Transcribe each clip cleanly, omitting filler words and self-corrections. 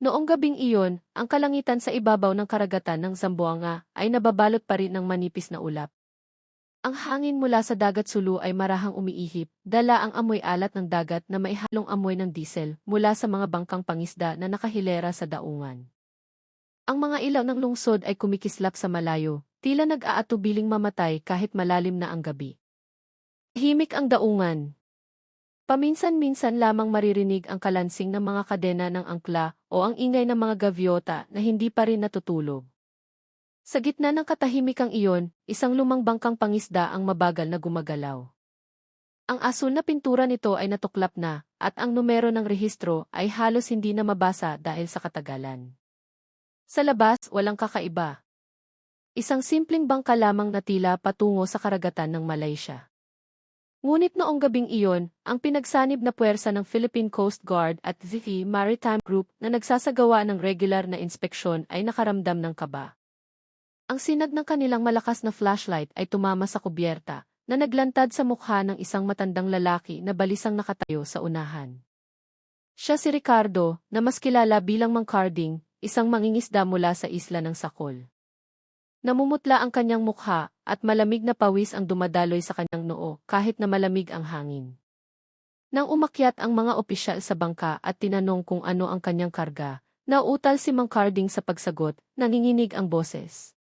Noong gabing iyon, ang kalangitan sa ibabaw ng karagatan ng Zamboanga ay nababalot pa rin ng manipis na ulap. Ang hangin mula sa dagat Sulu ay marahang umiihip, dala ang amoy alat ng dagat na maihalong amoy ng diesel mula sa mga bangkang pangisda na nakahilera sa daungan. Ang mga ilaw ng lungsod ay kumikislap sa malayo, tila nag-aatubiling mamatay kahit malalim na ang gabi. Himik ang daungan. Paminsan-minsan lamang maririnig ang kalansing ng mga kadena ng angkla o ang ingay ng mga gaviota na hindi pa rin natutulog. Sa gitna ng katahimikang iyon, isang lumang bangkang pangisda ang mabagal na gumagalaw. Ang asul na pintura nito ay natuklap na, at ang numero ng rehistro ay halos hindi na mabasa dahil sa katagalan. Sa labas, walang kakaiba. Isang simpleng bangka lamang na tila patungo sa karagatan ng Malaysia. Ngunit noong gabing iyon, ang pinagsanib na puwersa ng Philippine Coast Guard at the Maritime Group na nagsasagawa ng regular na inspeksyon ay nakaramdam ng kaba. Ang sinag ng kanilang malakas na flashlight ay tumama sa kubyerta, na naglantad sa mukha ng isang matandang lalaki na balisang nakatayo sa unahan. Siya si Ricardo, na mas kilala bilang Mang Carding, isang mangingisda mula sa isla ng Sakol. Namumutla ang kanyang mukha, at malamig na pawis ang dumadaloy sa kanyang noo kahit na malamig ang hangin. Nang umakyat ang mga opisyal sa bangka at tinanong kung ano ang kanyang karga, nauutal si Mang Carding sa pagsagot, nanginginig ang boses.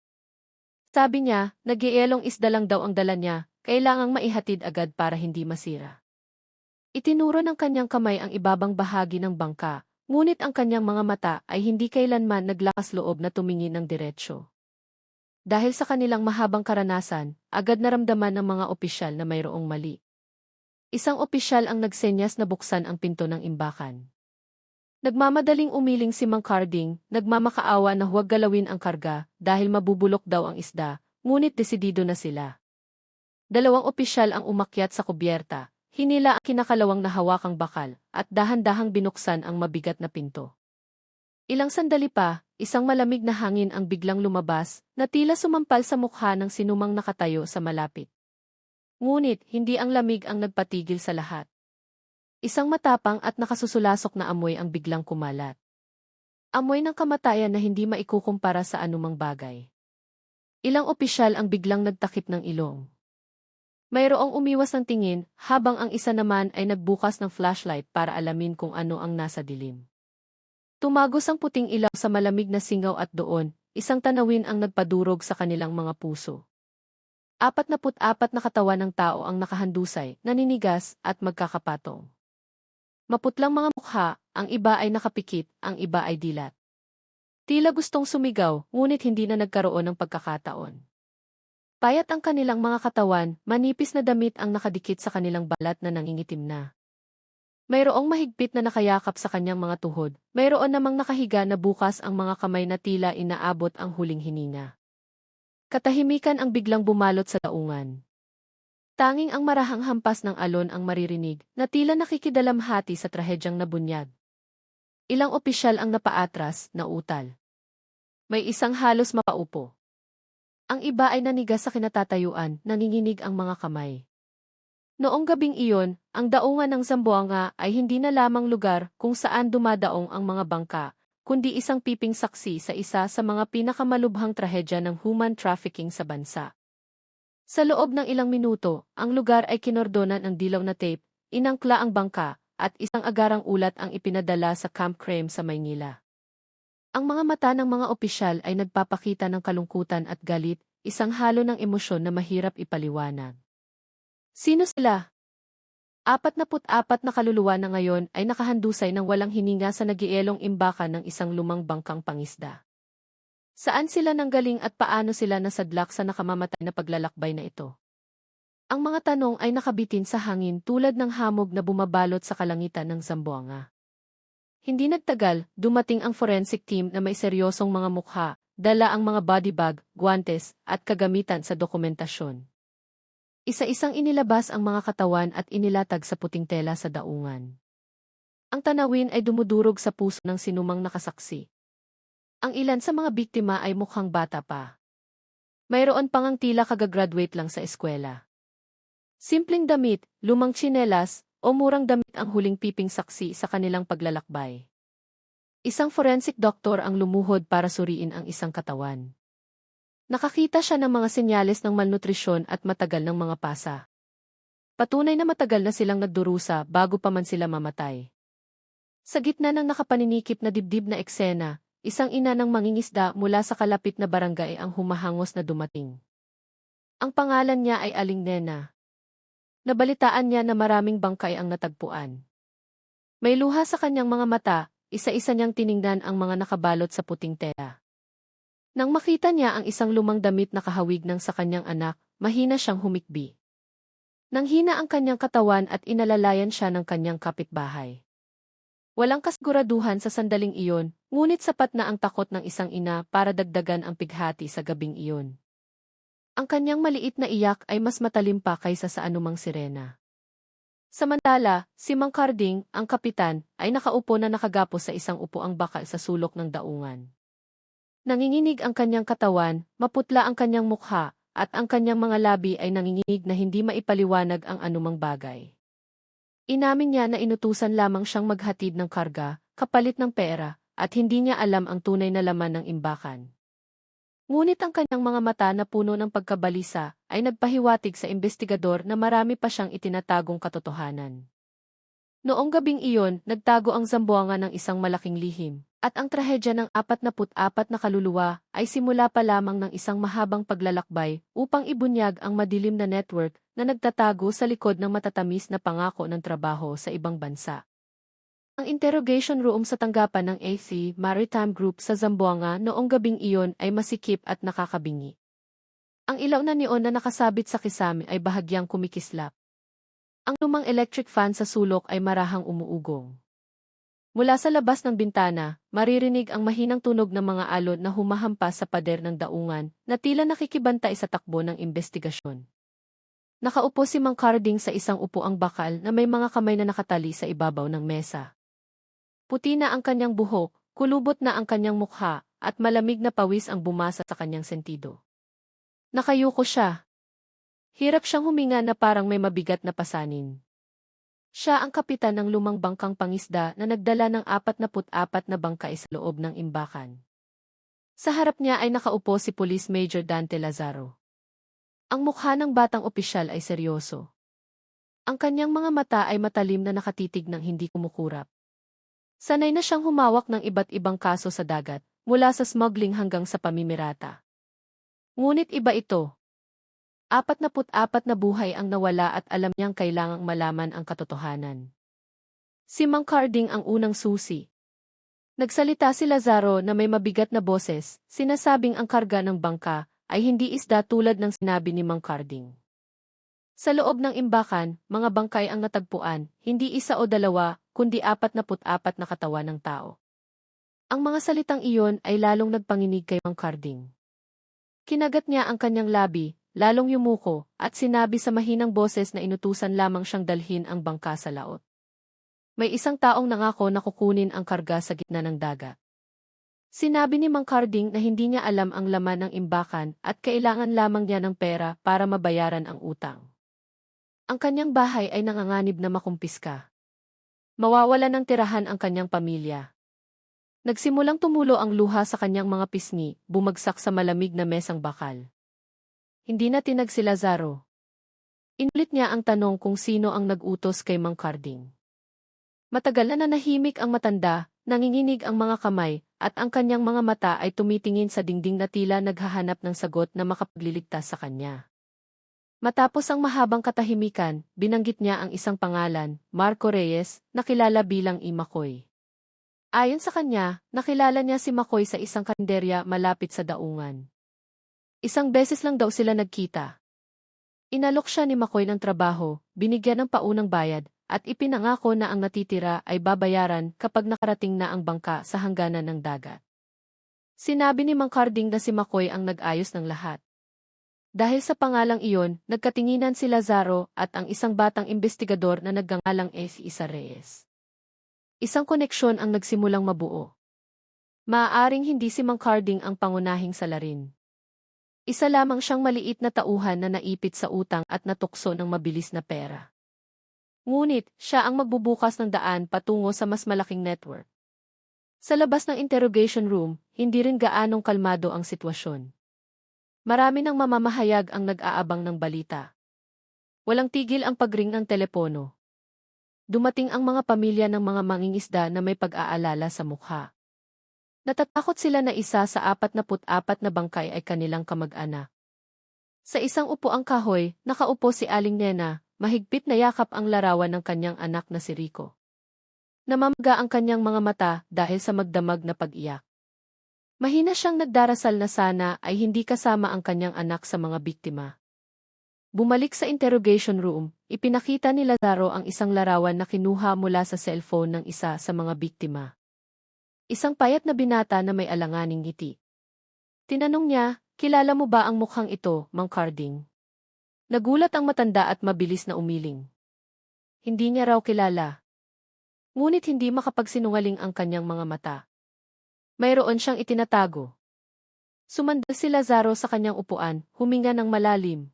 Sabi niya, nag-ielong isda lang daw ang dala niya, kailangang maihatid agad para hindi masira. Itinuro ng kanyang kamay ang ibabang bahagi ng bangka, ngunit ang kanyang mga mata ay hindi kailanman naglakas loob na tumingin ng diretsyo. Dahil sa kanilang mahabang karanasan, agad naramdaman ng mga opisyal na mayroong mali. Isang opisyal ang nagsenyas na buksan ang pinto ng imbakan. Nagmamadaling umiling si Mang Carding, nagmamakaawa na huwag galawin ang karga dahil mabubulok daw ang isda, ngunit desidido na sila. Dalawang opisyal ang umakyat sa kubyerta, hinila ang kinakalawang na hawakang bakal, at dahan-dahang binuksan ang mabigat na pinto. Ilang sandali pa, isang malamig na hangin ang biglang lumabas, na tila sumampal sa mukha ng sinumang nakatayo sa malapit. Ngunit, hindi ang lamig ang nagpatigil sa lahat. Isang matapang at nakasusulasok na amoy ang biglang kumalat. Amoy ng kamatayan na hindi maikukumpara sa anumang bagay. Ilang opisyal ang biglang nagtakip ng ilong. Mayroong umiwas ng tingin, habang ang isa naman ay nagbukas ng flashlight para alamin kung ano ang nasa dilim. Tumagos ang puting ilaw sa malamig na singaw at doon, isang tanawin ang nagpadurog sa kanilang mga puso. 44 na katawan ng tao ang nakahandusay, naninigas, at magkakapatong. Maputlang mga mukha, ang iba ay nakapikit, ang iba ay dilat. Tila gustong sumigaw, ngunit hindi na nagkaroon ng pagkakataon. Payat ang kanilang mga katawan, manipis na damit ang nakadikit sa kanilang balat na nangingitim na. Mayroong mahigpit na nakayakap sa kanyang mga tuhod, mayroon namang nakahiga na bukas ang mga kamay na tila inaabot ang huling hininga. Katahimikan ang biglang bumalot sa daungan. Tanging ang marahang hampas ng alon ang maririnig, na tila nakikidalamhati sa trahedyang nabunyag. Ilang opisyal ang napaatras, nautal. May isang halos mapaupo. Ang iba ay nanigas sa kinatatayuan, nanginginig ang mga kamay. Noong gabing iyon, ang daungan ng Zamboanga ay hindi na lamang lugar kung saan dumadaong ang mga bangka, kundi isang piping saksi sa isa sa mga pinakamalubhang trahedya ng human trafficking sa bansa. Sa loob ng ilang minuto, ang lugar ay kinordonan ng dilaw na tape, inangkla ang bangka, at isang agarang ulat ang ipinadala sa Camp Crame sa Maynila. Ang mga mata ng mga opisyal ay nagpapakita ng kalungkutan at galit, isang halo ng emosyon na mahirap ipaliwanag. Sino sila? 44 na kaluluwa na ngayon ay nakahandusay ng walang hininga sa nagielong imbakan ng isang lumang bangkang pangisda. Saan sila nanggaling at paano sila nasadlak sa nakamamatay na paglalakbay na ito? Ang mga tanong ay nakabitin sa hangin tulad ng hamog na bumabalot sa kalangitan ng Zamboanga. Hindi nagtagal, dumating ang forensic team na may seryosong mga mukha, dala ang mga body bag, guwantes, at kagamitan sa dokumentasyon. Isa-isang inilabas ang mga katawan at inilatag sa puting tela sa daungan. Ang tanawin ay dumudurog sa puso ng sinumang nakasaksi. Ang ilan sa mga biktima ay mukhang bata pa. Mayroon pang ang tila kagagraduate lang sa eskwela. Simpleng damit, lumang tsinelas, o murang damit ang huling piping saksi sa kanilang paglalakbay. Isang forensic doctor ang lumuhod para suriin ang isang katawan. Nakakita siya ng mga senyales ng malnutrisyon at matagal ng mga pasa. Patunay na matagal na silang nagdurusa bago pa man sila mamatay. Sa gitna ng nakapaninikip na dibdib na eksena, isang ina ng mangingisda mula sa kalapit na barangay ang humahangos na dumating. Ang pangalan niya ay Aling Nena. Nabalitaan niya na maraming bangkay ang natagpuan. May luha sa kanyang mga mata, isa-isa niyang tiningnan ang mga nakabalot sa puting tela. Nang makita niya ang isang lumang damit na kahawig ng sa kanyang anak, mahina siyang humikbi. Nanghina ang kanyang katawan at inalalayan siya ng kanyang kapitbahay. Walang kasiguraduhan sa sandaling iyon, ngunit sapat na ang takot ng isang ina para dagdagan ang pighati sa gabing iyon. Ang kanyang maliit na iyak ay mas matalim pa kaysa sa anumang sirena. Samantala, si Mang Carding, ang kapitan, ay nakaupo na nakagapos sa isang upuang bakal sa sulok ng daungan. Nanginginig ang kanyang katawan, maputla ang kanyang mukha, at ang kanyang mga labi ay nanginginig na hindi maipaliwanag ang anumang bagay. Inamin niya na inutusan lamang siyang maghatid ng karga, kapalit ng pera, at hindi niya alam ang tunay na laman ng imbakan. Ngunit ang kanyang mga mata na puno ng pagkabalisa ay nagpahiwatig sa investigador na marami pa siyang itinatagong katotohanan. Noong gabing iyon, nagtago ang Zamboanga ng isang malaking lihim, at ang trahedya ng 44 na kaluluwa ay simula pa lamang ng isang mahabang paglalakbay upang ibunyag ang madilim na network na nagtatago sa likod ng matatamis na pangako ng trabaho sa ibang bansa. Ang interrogation room sa tanggapan ng AC Maritime Group sa Zamboanga noong gabing iyon ay masikip at nakakabingi. Ang ilaw na neon na nakasabit sa kisame ay bahagyang kumikislap. Ang lumang electric fan sa sulok ay marahang umuugong. Mula sa labas ng bintana, maririnig ang mahinang tunog ng mga alon na humahampas sa pader ng daungan na tila nakikibantay sa takbo ng investigasyon. Nakaupo si Mang Carding sa isang upuang bakal na may mga kamay na nakatali sa ibabaw ng mesa. Puti na ang kanyang buhok, kulubot na ang kanyang mukha, at malamig na pawis ang bumasa sa kanyang sentido. Nakayuko siya. Hirap siyang huminga na parang may mabigat na pasanin. Siya ang kapitan ng lumang bangkang pangisda na nagdala ng 44 na bangkay sa loob ng imbakan. Sa harap niya ay nakaupo si Police Major Dante Lazaro. Ang mukha ng batang opisyal ay seryoso. Ang kanyang mga mata ay matalim na nakatitig ng hindi kumukurap. Sanay na siyang humawak ng iba't ibang kaso sa dagat, mula sa smuggling hanggang sa pamimirata. Ngunit iba ito. 44 na buhay ang nawala at alam niyang kailangang malaman ang katotohanan. Si Mang Carding ang unang susi. Nagsalita si Lazaro na may mabigat na boses, sinasabing ang karga ng bangka ay hindi isda tulad ng sinabi ni Mang Carding. Sa loob ng imbakan, mga bangkay ang natagpuan, hindi isa o dalawa, kundi 44 na katawan ng tao. Ang mga salitang iyon ay lalong nagpanginig kay Mang Carding. Kinagat niya ang kanyang labi, lalong yumuko, at sinabi sa mahinang boses na inutusan lamang siyang dalhin ang bangka sa laot. May isang taong nangako na kukunin ang karga sa gitna ng dagat. Sinabi ni Mang Carding na hindi niya alam ang laman ng imbakan at kailangan lamang niya ng pera para mabayaran ang utang. Ang kanyang bahay ay nanganganib na makumpiska. Mawawala ng tirahan ang kanyang pamilya. Nagsimulang tumulo ang luha sa kanyang mga pisngi, bumagsak sa malamig na mesang bakal. Hindi na tinag si Lazaro. Inulit niya ang tanong kung sino ang nag-utos kay Mang Carding. Matagal na nanahimik ang matanda, nanginginig ang mga kamay, at ang kanyang mga mata ay tumitingin sa dingding na tila naghahanap ng sagot na makapagliligtas sa kanya. Matapos ang mahabang katahimikan, binanggit niya ang isang pangalan, Marco Reyes, na kilala bilang Makoy. Ayon sa kanya, nakilala niya si Makoy sa isang karinderya malapit sa daungan. Isang beses lang daw sila nagkita. Inalok siya ni Makoy ng trabaho, binigyan ng paunang bayad, at ipinangako na ang natitira ay babayaran kapag nakarating na ang bangka sa hangganan ng dagat. Sinabi ni Mang Carding na si Makoy ang nag-ayos ng lahat. Dahil sa pangalang iyon, nagkatinginan si Lazaro at ang isang batang investigador na nagngangalang si Isa Reyes. Isang koneksyon ang nagsimulang mabuo. Maaaring hindi si Mang Carding ang pangunahing salarin. Isa lamang siyang maliit na tauhan na naipit sa utang at natukso ng mabilis na pera. Ngunit, siya ang magbubukas ng daan patungo sa mas malaking network. Sa labas ng interrogation room, hindi rin gaanong kalmado ang sitwasyon. Marami ng mamamahayag ang nag-aabang ng balita. Walang tigil ang pagring ng telepono. Dumating ang mga pamilya ng mga mangingisda na may pag-aalala sa mukha. Natatakot sila na isa sa 44 na bangkay ay kanilang kamag-anak. Sa isang upuang kahoy, nakaupo si Aling Nena, mahigpit na yakap ang larawan ng kanyang anak na si Rico. Namamaga ang kanyang mga mata dahil sa magdamag na pag-iyak. Mahina siyang nagdarasal na sana ay hindi kasama ang kanyang anak sa mga biktima. Bumalik sa interrogation room, ipinakita ni Lazaro ang isang larawan na kinuha mula sa cellphone ng isa sa mga biktima. Isang payat na binata na may alanganing ngiti. Tinanong niya, "Kilala mo ba ang mukhang ito, Mang Carding?" Nagulat ang matanda at mabilis na umiling. Hindi niya raw kilala. Ngunit hindi makapagsinungaling ang kanyang mga mata. Mayroon siyang itinatago. Sumandal si Lazaro sa kanyang upuan, huminga ng malalim.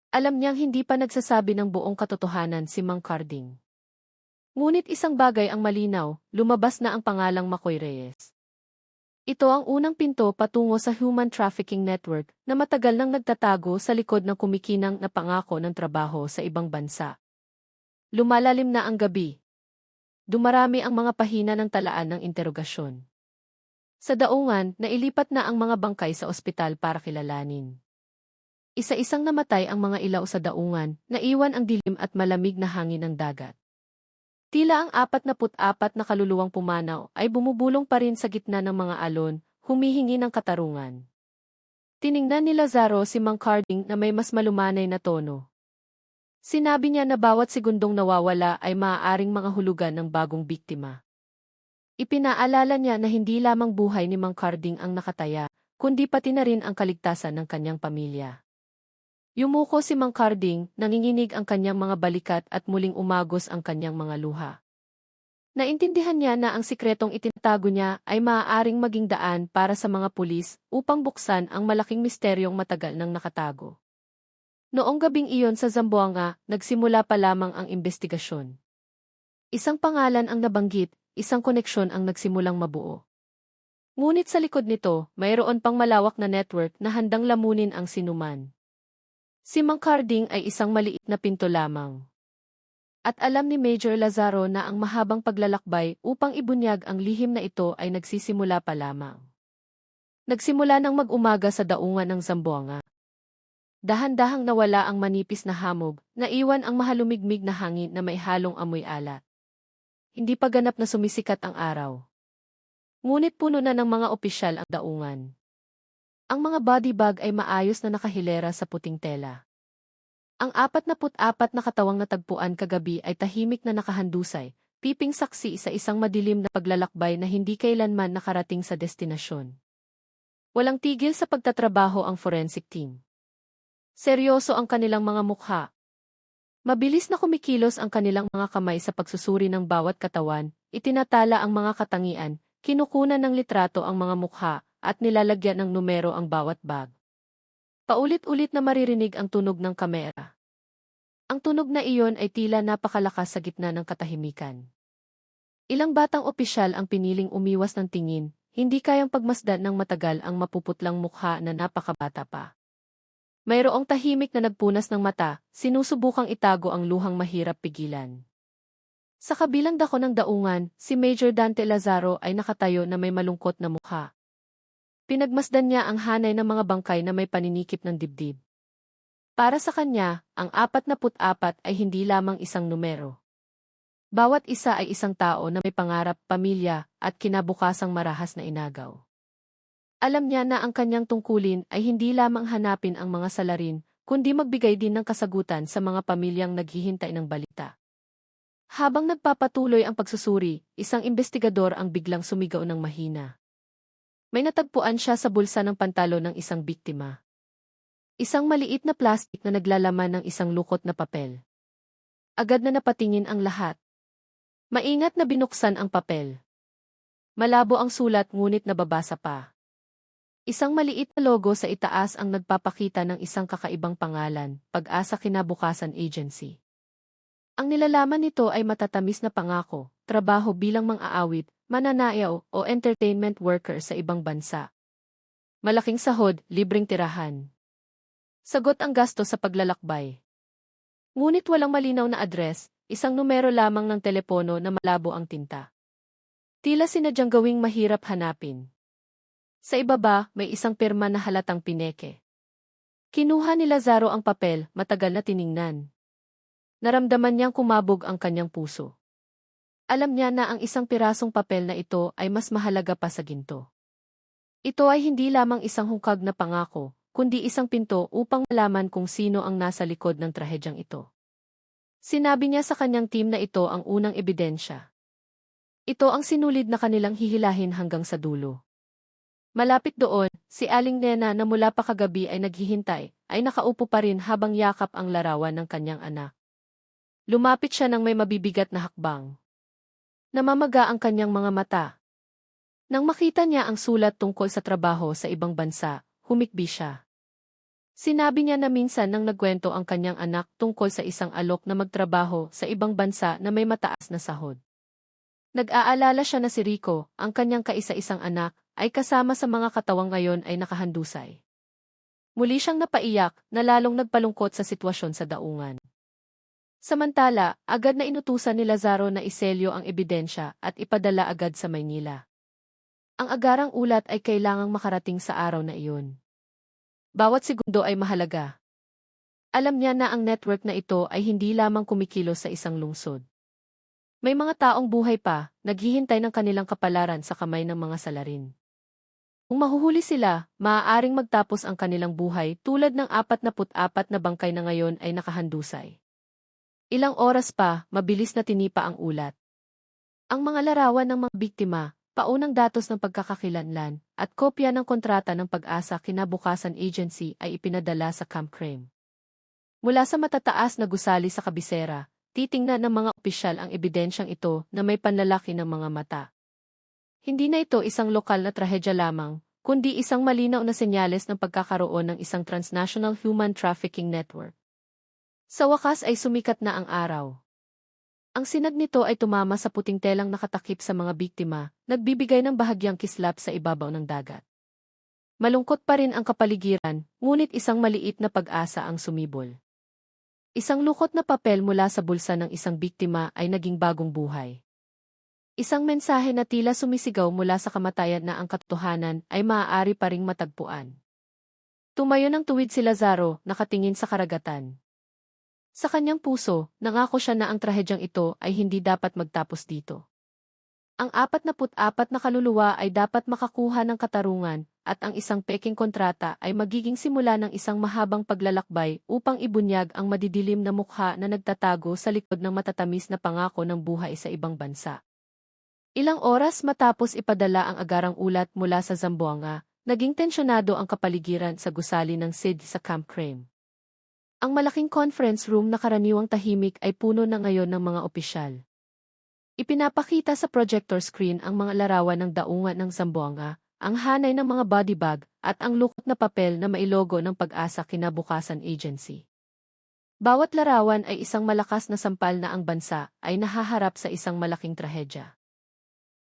Alam niyang hindi pa nagsasabi ng buong katotohanan si Mang Carding. Ngunit isang bagay ang malinaw, lumabas na ang pangalang Makoy Reyes. Ito ang unang pinto patungo sa human trafficking network na matagal nang nagtatago sa likod ng kumikinang na pangako ng trabaho sa ibang bansa. Lumalalim na ang gabi. Dumarami ang mga pahina ng talaan ng interogasyon. Sa daungan, nailipat na ang mga bangkay sa ospital para kilalanin. Isa-isang namatay ang mga ilaw sa daungan, naiwan ang dilim at malamig na hangin ng dagat. Tila ang 44 na kaluluwang pumanaw ay bumubulong pa rin sa gitna ng mga alon, humihingi ng katarungan. Tiningnan ni Lazaro si Mang Carding na may mas malumanay na tono. Sinabi niya na bawat segundong nawawala ay maaaring mga hulugan ng bagong biktima. Ipinaalala niya na hindi lamang buhay ni Mang Carding ang nakataya, kundi pati na rin ang kaligtasan ng kanyang pamilya. Yumuko si Mang Carding, nanginginig ang kanyang mga balikat at muling umagos ang kanyang mga luha. Naintindihan niya na ang sikretong itinatago niya ay maaaring maging daan para sa mga pulis upang buksan ang malaking misteryong matagal nang nakatago. Noong gabing iyon sa Zamboanga, nagsimula pa lamang ang investigasyon. Isang pangalan ang nabanggit, isang koneksyon ang nagsimulang mabuo. Ngunit sa likod nito, mayroon pang malawak na network na handang lamunin ang sinuman. Si Mang Carding ay isang maliit na pinto lamang. At alam ni Major Lazaro na ang mahabang paglalakbay upang ibunyag ang lihim na ito ay nagsisimula pa lamang. Nagsimula nang mag-umaga sa daungan ng Zamboanga. Dahan-dahang nawala ang manipis na hamog, naiwan ang mahalumigmig na hangin na may halong amoy alat. Hindi pa ganap na sumisikat ang araw. Ngunit puno na ng mga opisyal ang daungan. Ang mga body bag ay maayos na nakahilera sa puting tela. Ang 44 na katawang natagpuan kagabi ay tahimik na nakahandusay, piping saksi sa isang madilim na paglalakbay na hindi kailanman nakarating sa destinasyon. Walang tigil sa pagtatrabaho ang forensic team. Seryoso ang kanilang mga mukha. Mabilis na kumikilos ang kanilang mga kamay sa pagsusuri ng bawat katawan, itinatala ang mga katangian, kinukunan ng litrato ang mga mukha, at nilalagyan ng numero ang bawat bag. Paulit-ulit na maririnig ang tunog ng kamera. Ang tunog na iyon ay tila napakalakas sa gitna ng katahimikan. Ilang batang opisyal ang piniling umiwas ng tingin, hindi kayang pagmasdan ng matagal ang mapuputlang mukha na napakabata pa. Mayroong tahimik na nagpunas ng mata, sinusubukang itago ang luhang mahirap pigilan. Sa kabilang dako ng daungan, si Major Dante Lazaro ay nakatayo na may malungkot na mukha. Pinagmasdan niya ang hanay ng mga bangkay na may paninikip ng dibdib. Para sa kanya, ang 44 ay hindi lamang isang numero. Bawat isa ay isang tao na may pangarap, pamilya, at kinabukasang marahas na inagaw. Alam niya na ang kanyang tungkulin ay hindi lamang hanapin ang mga salarin, kundi magbigay din ng kasagutan sa mga pamilyang naghihintay ng balita. Habang nagpapatuloy ang pagsusuri, isang investigador ang biglang sumigaw ng mahina. May natagpuan siya sa bulsa ng pantalo ng isang biktima. Isang maliit na plastik na naglalaman ng isang lukot na papel. Agad na napatingin ang lahat. Maingat na binuksan ang papel. Malabo ang sulat ngunit nababasa pa. Isang maliit na logo sa itaas ang nagpapakita ng isang kakaibang pangalan, Pag-asa Kinabukasan Agency. Ang nilalaman nito ay matatamis na pangako, trabaho bilang mang-aawit, mananayaw o entertainment worker sa ibang bansa. Malaking sahod, libreng tirahan. Sagot ang gasto sa paglalakbay. Ngunit walang malinaw na address, isang numero lamang ng telepono na malabo ang tinta. Tila sinadyang gawing mahirap hanapin. Sa ibaba, may isang pirma na halatang pineke. Kinuha ni Lazaro ang papel, matagal na tiningnan. Naramdaman niyang kumabog ang kanyang puso. Alam niya na ang isang pirasong papel na ito ay mas mahalaga pa sa ginto. Ito ay hindi lamang isang hungkag na pangako, kundi isang pinto upang malaman kung sino ang nasa likod ng trahedyang ito. Sinabi niya sa kanyang team na ito ang unang ebidensya. Ito ang sinulid na kanilang hihilahin hanggang sa dulo. Malapit doon, si Aling Nena na mula pa kagabi ay naghihintay, ay nakaupo pa rin habang yakap ang larawan ng kanyang anak. Lumapit siya ng may mabibigat na hakbang. Namamaga ang kanyang mga mata. Nang makita niya ang sulat tungkol sa trabaho sa ibang bansa, humikbi siya. Sinabi niya na minsan nang nagkwento ang kanyang anak tungkol sa isang alok na magtrabaho sa ibang bansa na may mataas na sahod. Nag-aalala siya na si Rico, ang kanyang kaisa-isang anak, ay kasama sa mga katawang ngayon ay nakahandusay. Muli siyang napaiyak na lalong nagpalungkot sa sitwasyon sa daungan. Samantala, agad na inutusan ni Lazaro na iselyo ang ebidensya at ipadala agad sa Maynila. Ang agarang ulat ay kailangang makarating sa araw na iyon. Bawat segundo ay mahalaga. Alam niya na ang network na ito ay hindi lamang kumikilos sa isang lungsod. May mga taong buhay pa, naghihintay ng kanilang kapalaran sa kamay ng mga salarin. Kung mahuhuli sila, maaaring magtapos ang kanilang buhay tulad ng 44 na bangkay na ngayon ay nakahandusay. Ilang oras pa, mabilis na tinipa ang ulat. Ang mga larawan ng mga biktima, paunang datos ng pagkakakilanlan, at kopya ng kontrata ng Pag-asa Kinabukasan Agency ay ipinadala sa Camp Crame. Mula sa matataas na gusali sa kabisera, titingnan ng mga opisyal ang ebidensyang ito na may panlalaki ng mga mata. Hindi na ito isang lokal na trahedya lamang, kundi isang malinaw na senyales ng pagkakaroon ng isang transnational human trafficking network. Sa wakas ay sumikat na ang araw. Ang sinag nito ay tumama sa puting telang nakatakip sa mga biktima, nagbibigay ng bahagyang kislap sa ibabaw ng dagat. Malungkot pa rin ang kapaligiran, ngunit isang maliit na pag-asa ang sumibol. Isang lukot na papel mula sa bulsa ng isang biktima ay naging bagong buhay. Isang mensahe na tila sumisigaw mula sa kamatayan na ang katotohanan ay maaari pa ring matagpuan. Tumayo ng tuwid si Lazaro, nakatingin sa karagatan. Sa kanyang puso, nangako siya na ang trahedyang ito ay hindi dapat magtapos dito. Ang 44 na kaluluwa ay dapat makakuha ng katarungan, at ang isang peking kontrata ay magiging simula ng isang mahabang paglalakbay upang ibunyag ang madidilim na mukha na nagtatago sa likod ng matatamis na pangako ng buhay sa ibang bansa. Ilang oras matapos ipadala ang agarang ulat mula sa Zamboanga, naging tensyonado ang kapaligiran sa gusali ng SID sa Camp Crame. Ang malaking conference room na karaniwang tahimik ay puno na ngayon ng mga opisyal. Ipinapakita sa projector screen ang mga larawan ng daungan ng Zamboanga, ang hanay ng mga body bag, at ang lukot na papel na mailogo ng Pag-asa Kinabukasan Agency. Bawat larawan ay isang malakas na sampal na ang bansa ay nahaharap sa isang malaking trahedya.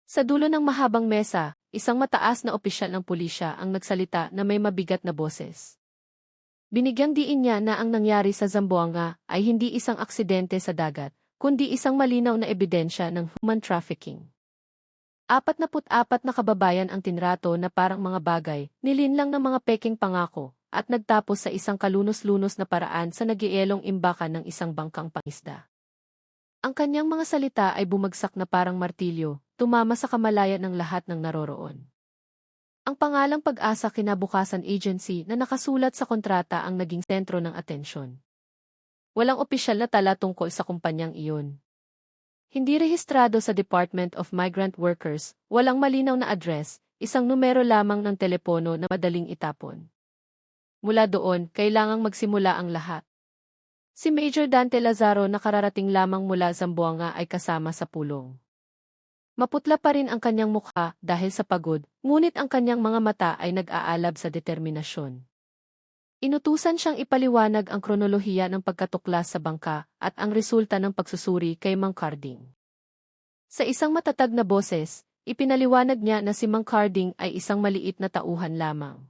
Sa dulo ng mahabang mesa, isang mataas na opisyal ng pulisya ang nagsalita na may mabigat na boses. Binigyang diin niya na ang nangyari sa Zamboanga ay hindi isang aksidente sa dagat, kundi isang malinaw na ebidensya ng human trafficking. 44 na kababayan ang tinrato na parang mga bagay, nilinlang ng mga peking pangako, at nagtapos sa isang kalunos-lunos na paraan sa nagielong imbakan ng isang bangkang pangisda. Ang kanyang mga salita ay bumagsak na parang martilyo, tumama sa kamalayan ng lahat ng naroroon. Ang pangalang Pag-asa Kinabukasan Agency na nakasulat sa kontrata ang naging sentro ng atensyon. Walang opisyal na tala tungkol sa kumpanyang iyon. Hindi rehistrado sa Department of Migrant Workers, walang malinaw na address, isang numero lamang ng telepono na madaling itapon. Mula doon, kailangang magsimula ang lahat. Si Major Dante Lazaro na kararating lamang mula Zamboanga ay kasama sa pulong. Maputla pa rin ang kanyang mukha dahil sa pagod, ngunit ang kanyang mga mata ay nag-aalab sa determinasyon. Inutusan siyang ipaliwanag ang kronolohiya ng pagkatuklas sa bangka at ang resulta ng pagsusuri kay Mang Carding. Sa isang matatag na boses, ipinaliwanag niya na si Mang Carding ay isang maliit na tauhan lamang.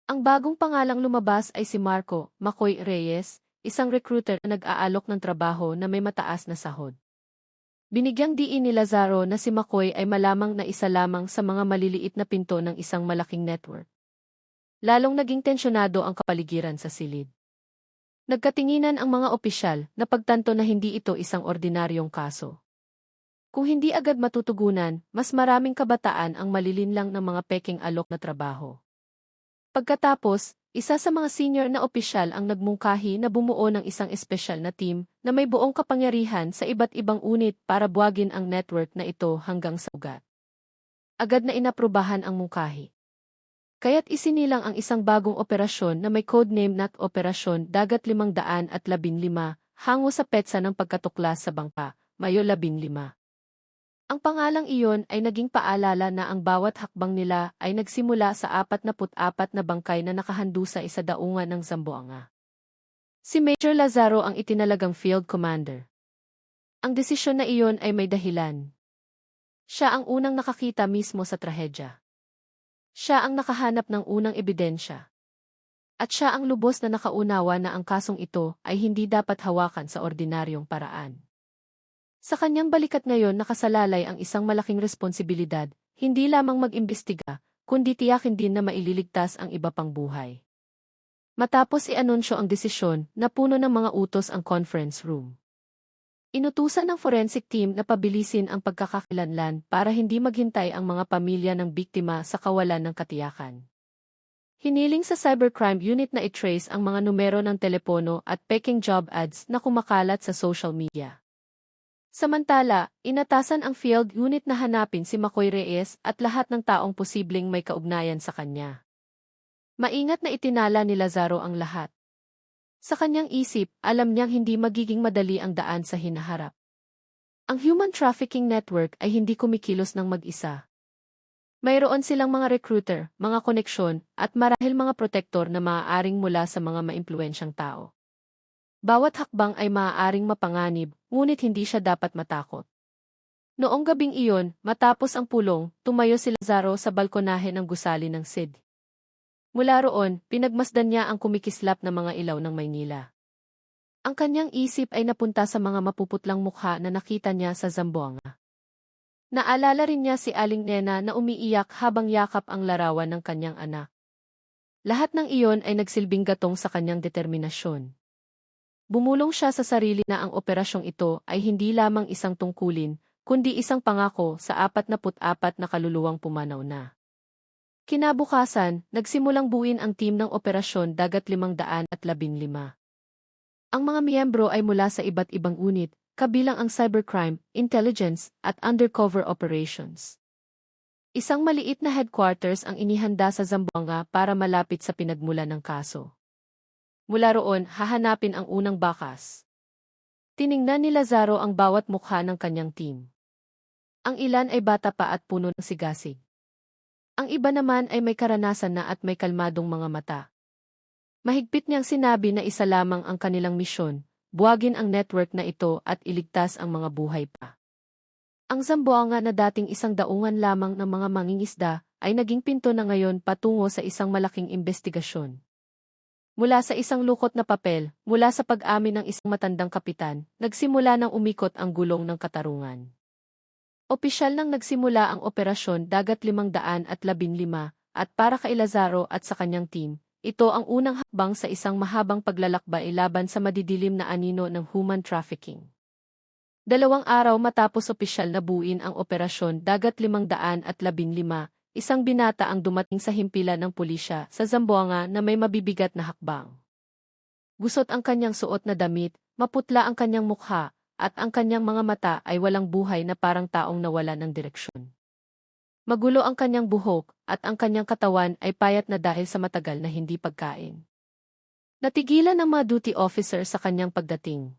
Ang bagong pangalang lumabas ay si Marco McCoy Reyes, isang recruiter na nag-aalok ng trabaho na may mataas na sahod. Binigyang diin ni Lazaro na si McCoy ay malamang na isa lamang sa mga maliliit na pinto ng isang malaking network. Lalong naging tensyonado ang kapaligiran sa silid. Nagkatinginan ang mga opisyal na pagtanto na hindi ito isang ordinaryong kaso. Kung hindi agad matutugunan, mas maraming kabataan ang malilinlang ng mga peking alok na trabaho. Pagkatapos, isa sa mga senior na opisyal ang nagmungkahi na bumuo ng isang espesyal na team na may buong kapangyarihan sa iba't ibang unit para buwagin ang network na ito hanggang sa ugat. Agad na inaprubahan ang mungkahi. Kaya't isinilang ang isang bagong operasyon na may codename na Operasyon Dagat 515 hango sa petsa ng pagkatuklas sa bangka, Mayo 15. Ang pangalang iyon ay naging paalala na ang bawat hakbang nila ay nagsimula sa 44 na bangkay na nakahandu sa isa daungan ng Zamboanga. Si Major Lazaro ang itinalagang field commander. Ang desisyon na iyon ay may dahilan. Siya ang unang nakakita mismo sa trahedya. Siya ang nakahanap ng unang ebidensya. At siya ang lubos na nakaunawa na ang kasong ito ay hindi dapat hawakan sa ordinaryong paraan. Sa kanyang balikat ngayon nakasalalay ang isang malaking responsibilidad, hindi lamang mag-imbestiga, kundi tiyakin din na maililigtas ang iba pang buhay. Matapos i-anunsyo ang desisyon, napuno ng mga utos ang conference room. Inutusan ng forensic team na pabilisin ang pagkakakilanlan para hindi maghintay ang mga pamilya ng biktima sa kawalan ng katiyakan. Hiniling sa cybercrime unit na i-trace ang mga numero ng telepono at peking job ads na kumakalat sa social media. Samantala, inatasan ang field unit na hanapin si McCoy Reyes at lahat ng taong posibleng may kaugnayan sa kanya. Maingat na itinala ni Lazaro ang lahat. Sa kanyang isip, alam niyang hindi magiging madali ang daan sa hinaharap. Ang human trafficking network ay hindi kumikilos ng mag-isa. Mayroon silang mga recruiter, mga koneksyon, at marahil mga protektor na maaaring mula sa mga maimpluwensyang tao. Bawat hakbang ay maaaring mapanganib, ngunit hindi siya dapat matakot. Noong gabing iyon, matapos ang pulong, tumayo si Lazaro sa balkonahe ng gusali ng SID. Mula roon, pinagmasdan niya ang kumikislap na mga ilaw ng Maynila. Ang kanyang isip ay napunta sa mga mapuputlang mukha na nakita niya sa Zamboanga. Naalala rin niya si Aling Nena na umiiyak habang yakap ang larawan ng kanyang anak. Lahat ng iyon ay nagsilbing gatong sa kanyang determinasyon. Bumulong siya sa sarili na ang operasyong ito ay hindi lamang isang tungkulin, kundi isang pangako sa 44 na kaluluwang pumanaw na. Kinabukasan, nagsimulang buuin ang team ng Operasyon Dagat 515. Ang mga miyembro ay mula sa iba't ibang unit, kabilang ang cybercrime, intelligence, at undercover operations. Isang maliit na headquarters ang inihanda sa Zamboanga para malapit sa pinagmulan ng kaso. Mula roon, hahanapin ang unang bakas. Tiningnan ni Lazaro ang bawat mukha ng kanyang team. Ang ilan ay bata pa at puno ng sigasig. Ang iba naman ay may karanasan na at may kalmadong mga mata. Mahigpit niyang sinabi na isa lamang ang kanilang misyon, buwagin ang network na ito at iligtas ang mga buhay pa. Ang Zamboanga na dating isang daungan lamang ng mga mangingisda ay naging pinto na ngayon patungo sa isang malaking investigasyon. Mula sa isang lukot na papel, mula sa pag-amin ng isang matandang kapitan, nagsimula ng umikot ang gulong ng katarungan. Opisyal nang nagsimula ang Operasyon Dagat 515 at para kay Lazaro at sa kanyang team, ito ang unang hakbang sa isang mahabang paglalakbay laban sa madidilim na anino ng human trafficking. 2 araw matapos opisyal na buuin ang Operasyon Dagat 515, isang binata ang dumating sa himpilan ng pulisya sa Zamboanga na may mabibigat na hakbang. Gusot ang kanyang suot na damit, maputla ang kanyang mukha, at ang kanyang mga mata ay walang buhay na parang taong nawala ng direksyon. Magulo ang kanyang buhok, at ang kanyang katawan ay payat na dahil sa matagal na hindi pagkain. Natigilan ng mga duty officer sa kanyang pagdating.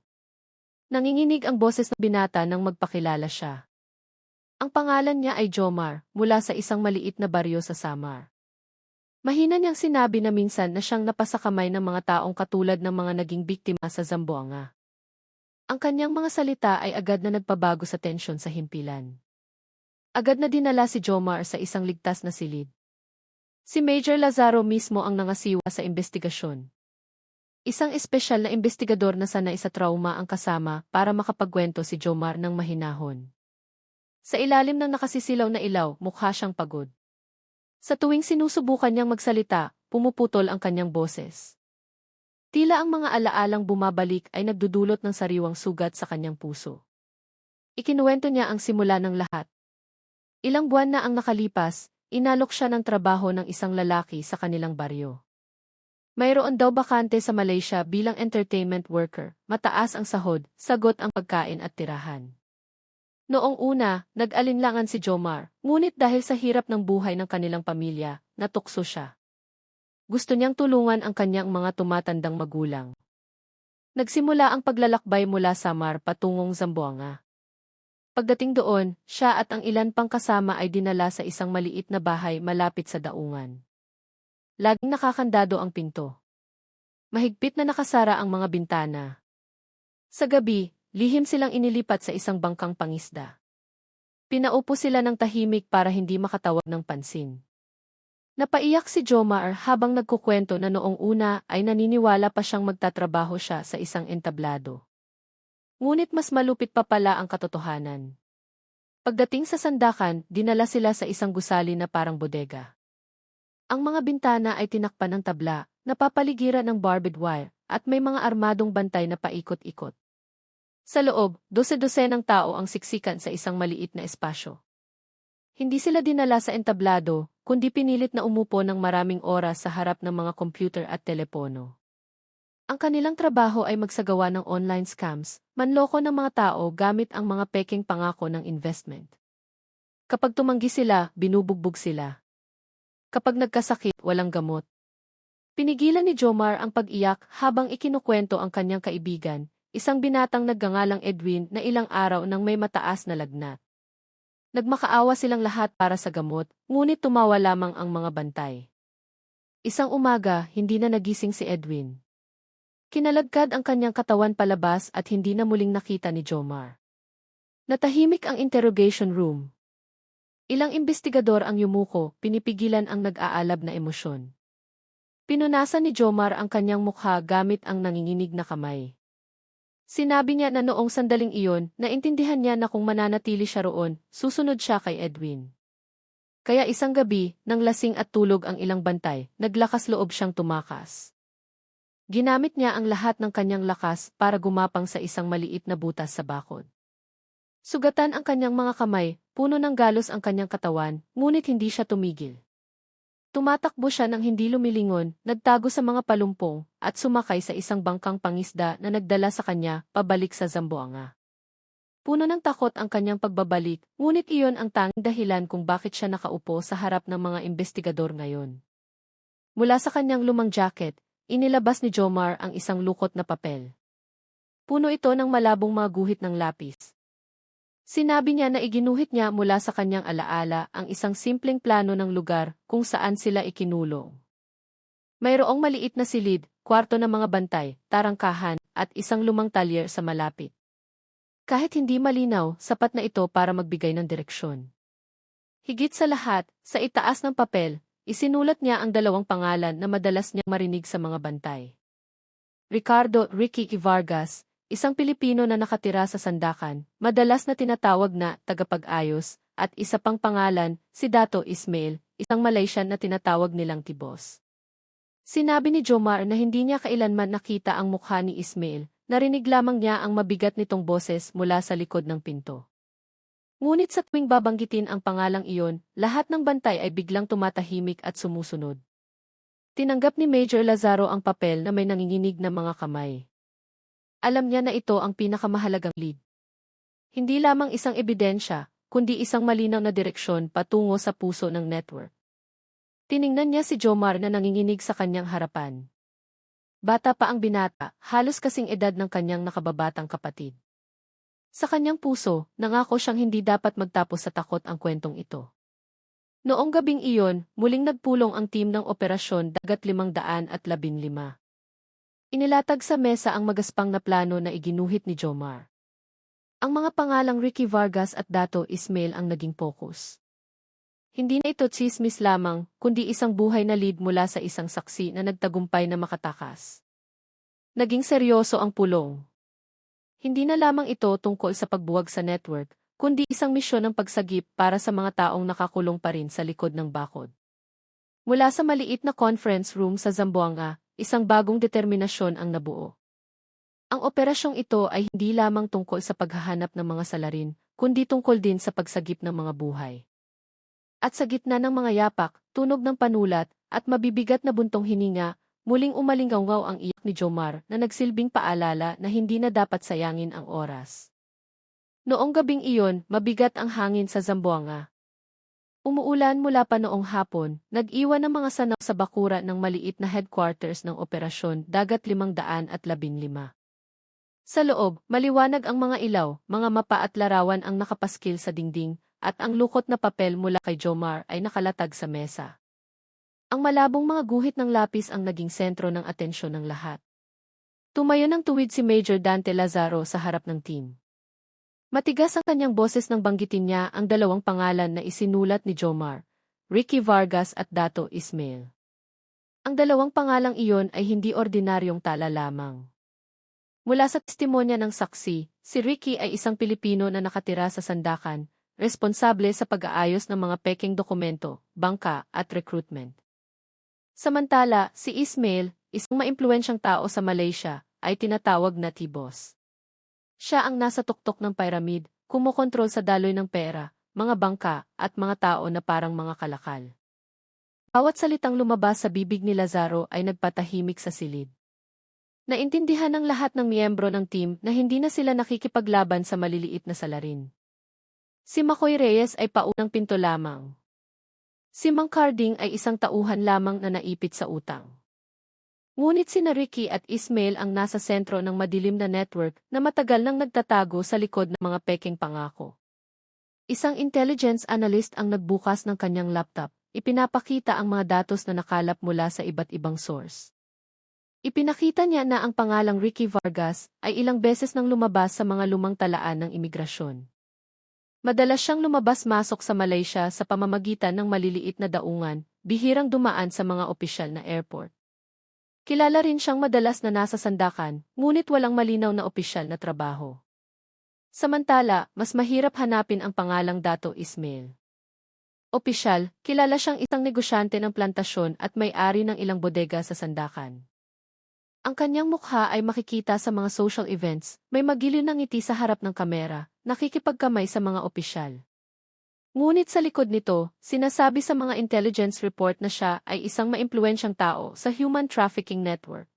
Nanginginig ang boses ng binata nang magpakilala siya. Ang pangalan niya ay Jomar, mula sa isang maliit na baryo sa Samar. Mahina niyang sinabi na minsan na siyang napasakamay ng mga taong katulad ng mga naging biktima sa Zamboanga. Ang kanyang mga salita ay agad na nagpabago sa tensyon sa himpilan. Agad na dinala si Jomar sa isang ligtas na silid. Si Major Lazaro mismo ang nangasiwa sa investigasyon. Isang espesyal na investigador na sanay sa trauma ang kasama para makapagkwento si Jomar ng mahinahon. Sa ilalim ng nakasisilaw na ilaw, mukha siyang pagod. Sa tuwing sinusubukan niyang magsalita, pumuputol ang kanyang boses. Tila ang mga alaalang bumabalik ay nagdudulot ng sariwang sugat sa kanyang puso. Ikinuwento niya ang simula ng lahat. Ilang buwan na ang nakalipas, inalok siya ng trabaho ng isang lalaki sa kanilang baryo. Mayroon daw bakante sa Malaysia bilang entertainment worker, mataas ang sahod, sagot ang pagkain at tirahan. Noong una, nag-alinlangan si Jomar, ngunit dahil sa hirap ng buhay ng kanilang pamilya, natukso siya. Gusto niyang tulungan ang kanyang mga tumatandang magulang. Nagsimula ang paglalakbay mula Samar patungong Zamboanga. Pagdating doon, siya at ang ilan pang kasama ay dinala sa isang maliit na bahay malapit sa daungan. Laging nakakandado ang pinto. Mahigpit na nakasara ang mga bintana. Sa gabi, lihim silang inilipat sa isang bangkang pangisda. Pinaupo sila ng tahimik para hindi makatawag ng pansin. Napaiyak si Jomar habang nagkukwento na noong una ay naniniwala pa siyang magtatrabaho siya sa isang entablado. Ngunit mas malupit pa pala ang katotohanan. Pagdating sa sandakan, dinala sila sa isang gusali na parang bodega. Ang mga bintana ay tinakpan ng tabla, napapaligiran ng barbed wire, at may mga armadong bantay na paikot-ikot. Sa loob, dose-dosenang tao ang siksikan sa isang maliit na espasyo. Hindi sila dinala sa entablado, kundi pinilit na umupo ng maraming oras sa harap ng mga computer at telepono. Ang kanilang trabaho ay magsagawa ng online scams, manloko ng mga tao gamit ang mga peking pangako ng investment. Kapag tumanggi sila, binubugbog sila. Kapag nagkasakit, walang gamot. Pinigilan ni Jomar ang pag-iyak habang ikinukwento ang kanyang kaibigan, isang binatang nagngangalang Edwin na ilang araw nang may mataas na lagnat. Nagmakaawa silang lahat para sa gamot, ngunit tumawa lamang ang mga bantay. Isang umaga, hindi na nagising si Edwin. Kinalagkad ang kanyang katawan palabas at hindi na muling nakita ni Jomar. Natahimik ang interrogation room. Ilang investigador ang yumuko, pinipigilan ang nag-aalab na emosyon. Pinunasan ni Jomar ang kanyang mukha gamit ang nanginginig na kamay. Sinabi niya na noong sandaling iyon, naintindihan niya na kung mananatili siya roon, susunod siya kay Edwin. Kaya isang gabi, nang lasing at tulog ang ilang bantay, naglakas loob siyang tumakas. Ginamit niya ang lahat ng kanyang lakas para gumapang sa isang maliit na butas sa bakod. Sugatan ang kanyang mga kamay, puno ng galos ang kanyang katawan, ngunit hindi siya tumigil. Tumatakbo siya nang hindi lumilingon, nagtago sa mga palumpong, at sumakay sa isang bangkang pangisda na nagdala sa kanya pabalik sa Zamboanga. Puno ng takot ang kanyang pagbabalik, ngunit iyon ang tanging dahilan kung bakit siya nakaupo sa harap ng mga investigador ngayon. Mula sa kanyang lumang jacket, inilabas ni Jomar ang isang lukot na papel. Puno ito ng malabong mga guhit ng lapis. Sinabi niya na iginuhit niya mula sa kanyang alaala ang isang simpleng plano ng lugar kung saan sila ikinulong. Mayroong maliit na silid, kwarto ng mga bantay, tarangkahan, at isang lumang talyer sa malapit. Kahit hindi malinaw, sapat na ito para magbigay ng direksyon. Higit sa lahat, sa itaas ng papel, isinulat niya ang dalawang pangalan na madalas niyang marinig sa mga bantay. Ricardo Ricky Vargas, isang Pilipino na nakatira sa Sandakan, madalas na tinatawag na tagapag-ayos, at isa pang pangalan, si Dato Ismail, isang Malaysian na tinatawag nilang Tibos. Sinabi ni Jomar na hindi niya kailanman nakita ang mukha ni Ismail, narinig lamang niya ang mabigat nitong boses mula sa likod ng pinto. Ngunit sa tuwing babanggitin ang pangalang iyon, lahat ng bantay ay biglang tumatahimik at sumusunod. Tinanggap ni Major Lazaro ang papel na may nanginginig na mga kamay. Alam niya na ito ang pinakamahalagang lead. Hindi lamang isang ebidensya, kundi isang malinaw na direksyon patungo sa puso ng network. Tiningnan niya si Jomar na nanginginig sa kanyang harapan. Bata pa ang binata, halos kasing edad ng kanyang nakababatang kapatid. Sa kanyang puso, nangako siyang hindi dapat magtapos sa takot ang kwentong ito. Noong gabing iyon, muling nagpulong ang team ng Operasyon Dagat 515. Inilatag sa mesa ang magaspang na plano na iginuhit ni Jomar. Ang mga pangalang Ricky Vargas at Dato Ismail ang naging focus. Hindi na ito tsismis lamang, kundi isang buhay na lead mula sa isang saksi na nagtagumpay na makatakas. Naging seryoso ang pulong. Hindi na lamang ito tungkol sa pagbuwag sa network, kundi isang misyon ng pagsagip para sa mga taong nakakulong pa rin sa likod ng bakod. Mula sa maliit na conference room sa Zamboanga, isang bagong determinasyon ang nabuo. Ang operasyong ito ay hindi lamang tungkol sa paghahanap ng mga salarin, kundi tungkol din sa pagsagip ng mga buhay. At sa gitna ng mga yapak, tunog ng panulat, at mabibigat na buntong hininga, muling umalinggaw ang iyak ni Jomar na nagsilbing paalala na hindi na dapat sayangin ang oras. Noong gabing iyon, mabigat ang hangin sa Zamboanga. Umuulan mula pa noong hapon, nag-iwan ng mga sanaw sa bakura ng maliit na headquarters ng Operasyon Dagat 515. Sa loob, maliwanag ang mga ilaw, mga mapa at larawan ang nakapaskil sa dingding, at ang lukot na papel mula kay Jomar ay nakalatag sa mesa. Ang malabong mga guhit ng lapis ang naging sentro ng atensyon ng lahat. Tumayo ng tuwid si Major Dante Lazaro sa harap ng team. Matigas ang kanyang boses nang banggitin niya ang dalawang pangalan na isinulat ni Jomar, Ricky Vargas at Dato Ismail. Ang dalawang pangalang iyon ay hindi ordinaryong tala lamang. Mula sa testimonya ng saksi, si Ricky ay isang Pilipino na nakatira sa Sandakan, responsable sa pag-aayos ng mga pekeng dokumento, bangka, at recruitment. Samantala, si Ismail, isang maimpluwensyang tao sa Malaysia, ay tinatawag na T-Boss. Siya ang nasa tuktok ng pyramid, kumokontrol sa daloy ng pera, mga bangka, at mga tao na parang mga kalakal. Bawat salitang lumabas sa bibig ni Lazaro ay nagpatahimik sa silid. Naintindihan ng lahat ng miyembro ng team na hindi na sila nakikipaglaban sa maliliit na salarin. Si Makoy Reyes ay paunang pinto lamang. Si Mang Carding ay isang tauhan lamang na naipit sa utang. Ngunit sina Ricky at Ismail ang nasa sentro ng madilim na network na matagal nang nagtatago sa likod ng mga pekeng pangako. Isang intelligence analyst ang nagbukas ng kanyang laptop, ipinapakita ang mga datos na nakalap mula sa iba't ibang source. Ipinakita niya na ang pangalang Ricky Vargas ay ilang beses nang lumabas sa mga lumang talaan ng imigrasyon. Madalas siyang lumabas-masok sa Malaysia sa pamamagitan ng maliliit na daungan, bihirang dumaan sa mga opisyal na airport. Kilala rin siyang madalas na nasa Sandakan, ngunit walang malinaw na opisyal na trabaho. Samantala, mas mahirap hanapin ang pangalang Dato Ismail. Opisyal, kilala siyang isang negosyante ng plantasyon at may-ari ng ilang bodega sa Sandakan. Ang kanyang mukha ay makikita sa mga social events, may magiliw na ngiti sa harap ng kamera, nakikipagkamay sa mga opisyal. Ngunit sa likod nito, sinasabi sa mga intelligence report na siya ay isang maimpluwensyang tao sa human trafficking network.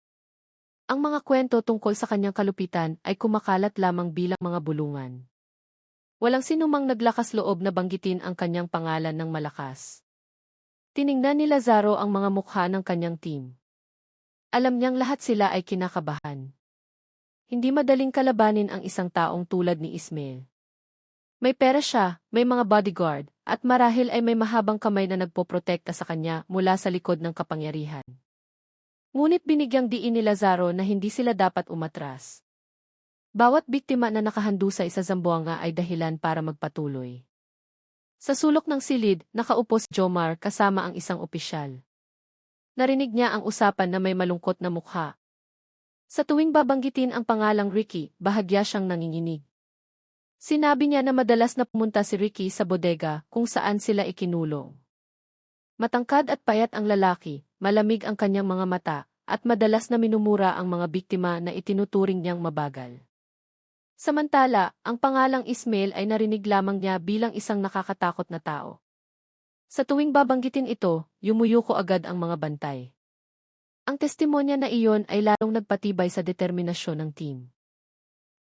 Ang mga kwento tungkol sa kanyang kalupitan ay kumakalat lamang bilang mga bulungan. Walang sinumang naglakas loob na banggitin ang kanyang pangalan ng malakas. Tiningnan ni Lazaro ang mga mukha ng kanyang team. Alam niyang lahat sila ay kinakabahan. Hindi madaling kalabanin ang isang taong tulad ni Ismail. May pera siya, may mga bodyguard, at marahil ay may mahabang kamay na nagpoprotekta sa kanya mula sa likod ng kapangyarihan. Ngunit binigyang diin ni Lazaro na hindi sila dapat umatras. Bawat biktima na nakahandusay sa Zamboanga ay dahilan para magpatuloy. Sa sulok ng silid, nakaupo si Jomar kasama ang isang opisyal. Narinig niya ang usapan na may malungkot na mukha. Sa tuwing babanggitin ang pangalang Ricky, bahagya siyang nanginginig. Sinabi niya na madalas na pumunta si Ricky sa bodega kung saan sila ikinulong. Matangkad at payat ang lalaki, malamig ang kanyang mga mata, at madalas na minumura ang mga biktima na itinuturing niyang mabagal. Samantala, ang pangalang Ismail ay narinig lamang niya bilang isang nakakatakot na tao. Sa tuwing babanggitin ito, yumuyuko agad ang mga bantay. Ang testimonya na iyon ay lalong nagpatibay sa determinasyon ng team.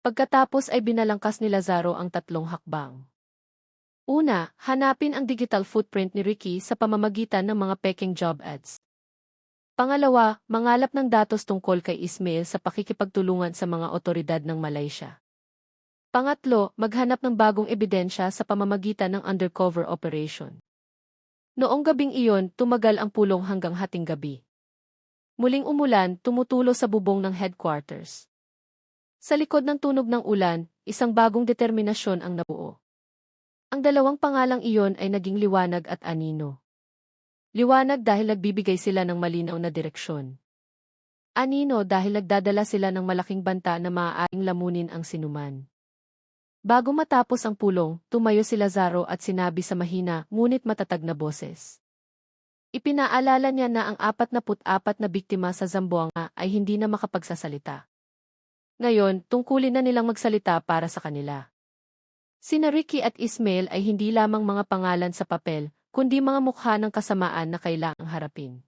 Pagkatapos ay binalangkas ni Lazaro ang tatlong hakbang. Una, hanapin ang digital footprint ni Ricky sa pamamagitan ng mga peking job ads. Pangalawa, mangalap ng datos tungkol kay Ismail sa pakikipagtulungan sa mga otoridad ng Malaysia. Pangatlo, maghanap ng bagong ebidensya sa pamamagitan ng undercover operation. Noong gabing iyon, tumagal ang pulong hanggang hating gabi. Muling umulan, tumutulo sa bubong ng headquarters. Sa likod ng tunog ng ulan, isang bagong determinasyon ang nabuo. Ang dalawang pangalang iyon ay naging Liwanag at Anino. Liwanag dahil nagbibigay sila ng malinaw na direksyon. Anino dahil nagdadala sila ng malaking banta na maaaring lamunin ang sinuman. Bago matapos ang pulong, tumayo si Lazaro at sinabi sa mahina ngunit matatag na boses. Ipinaalala niya na ang 44 na biktima sa Zamboanga ay hindi na makapagsasalita. Ngayon, tungkulin na nilang magsalita para sa kanila. Sina Ricky at Ismael ay hindi lamang mga pangalan sa papel, kundi mga mukha ng kasamaan na kailangang harapin.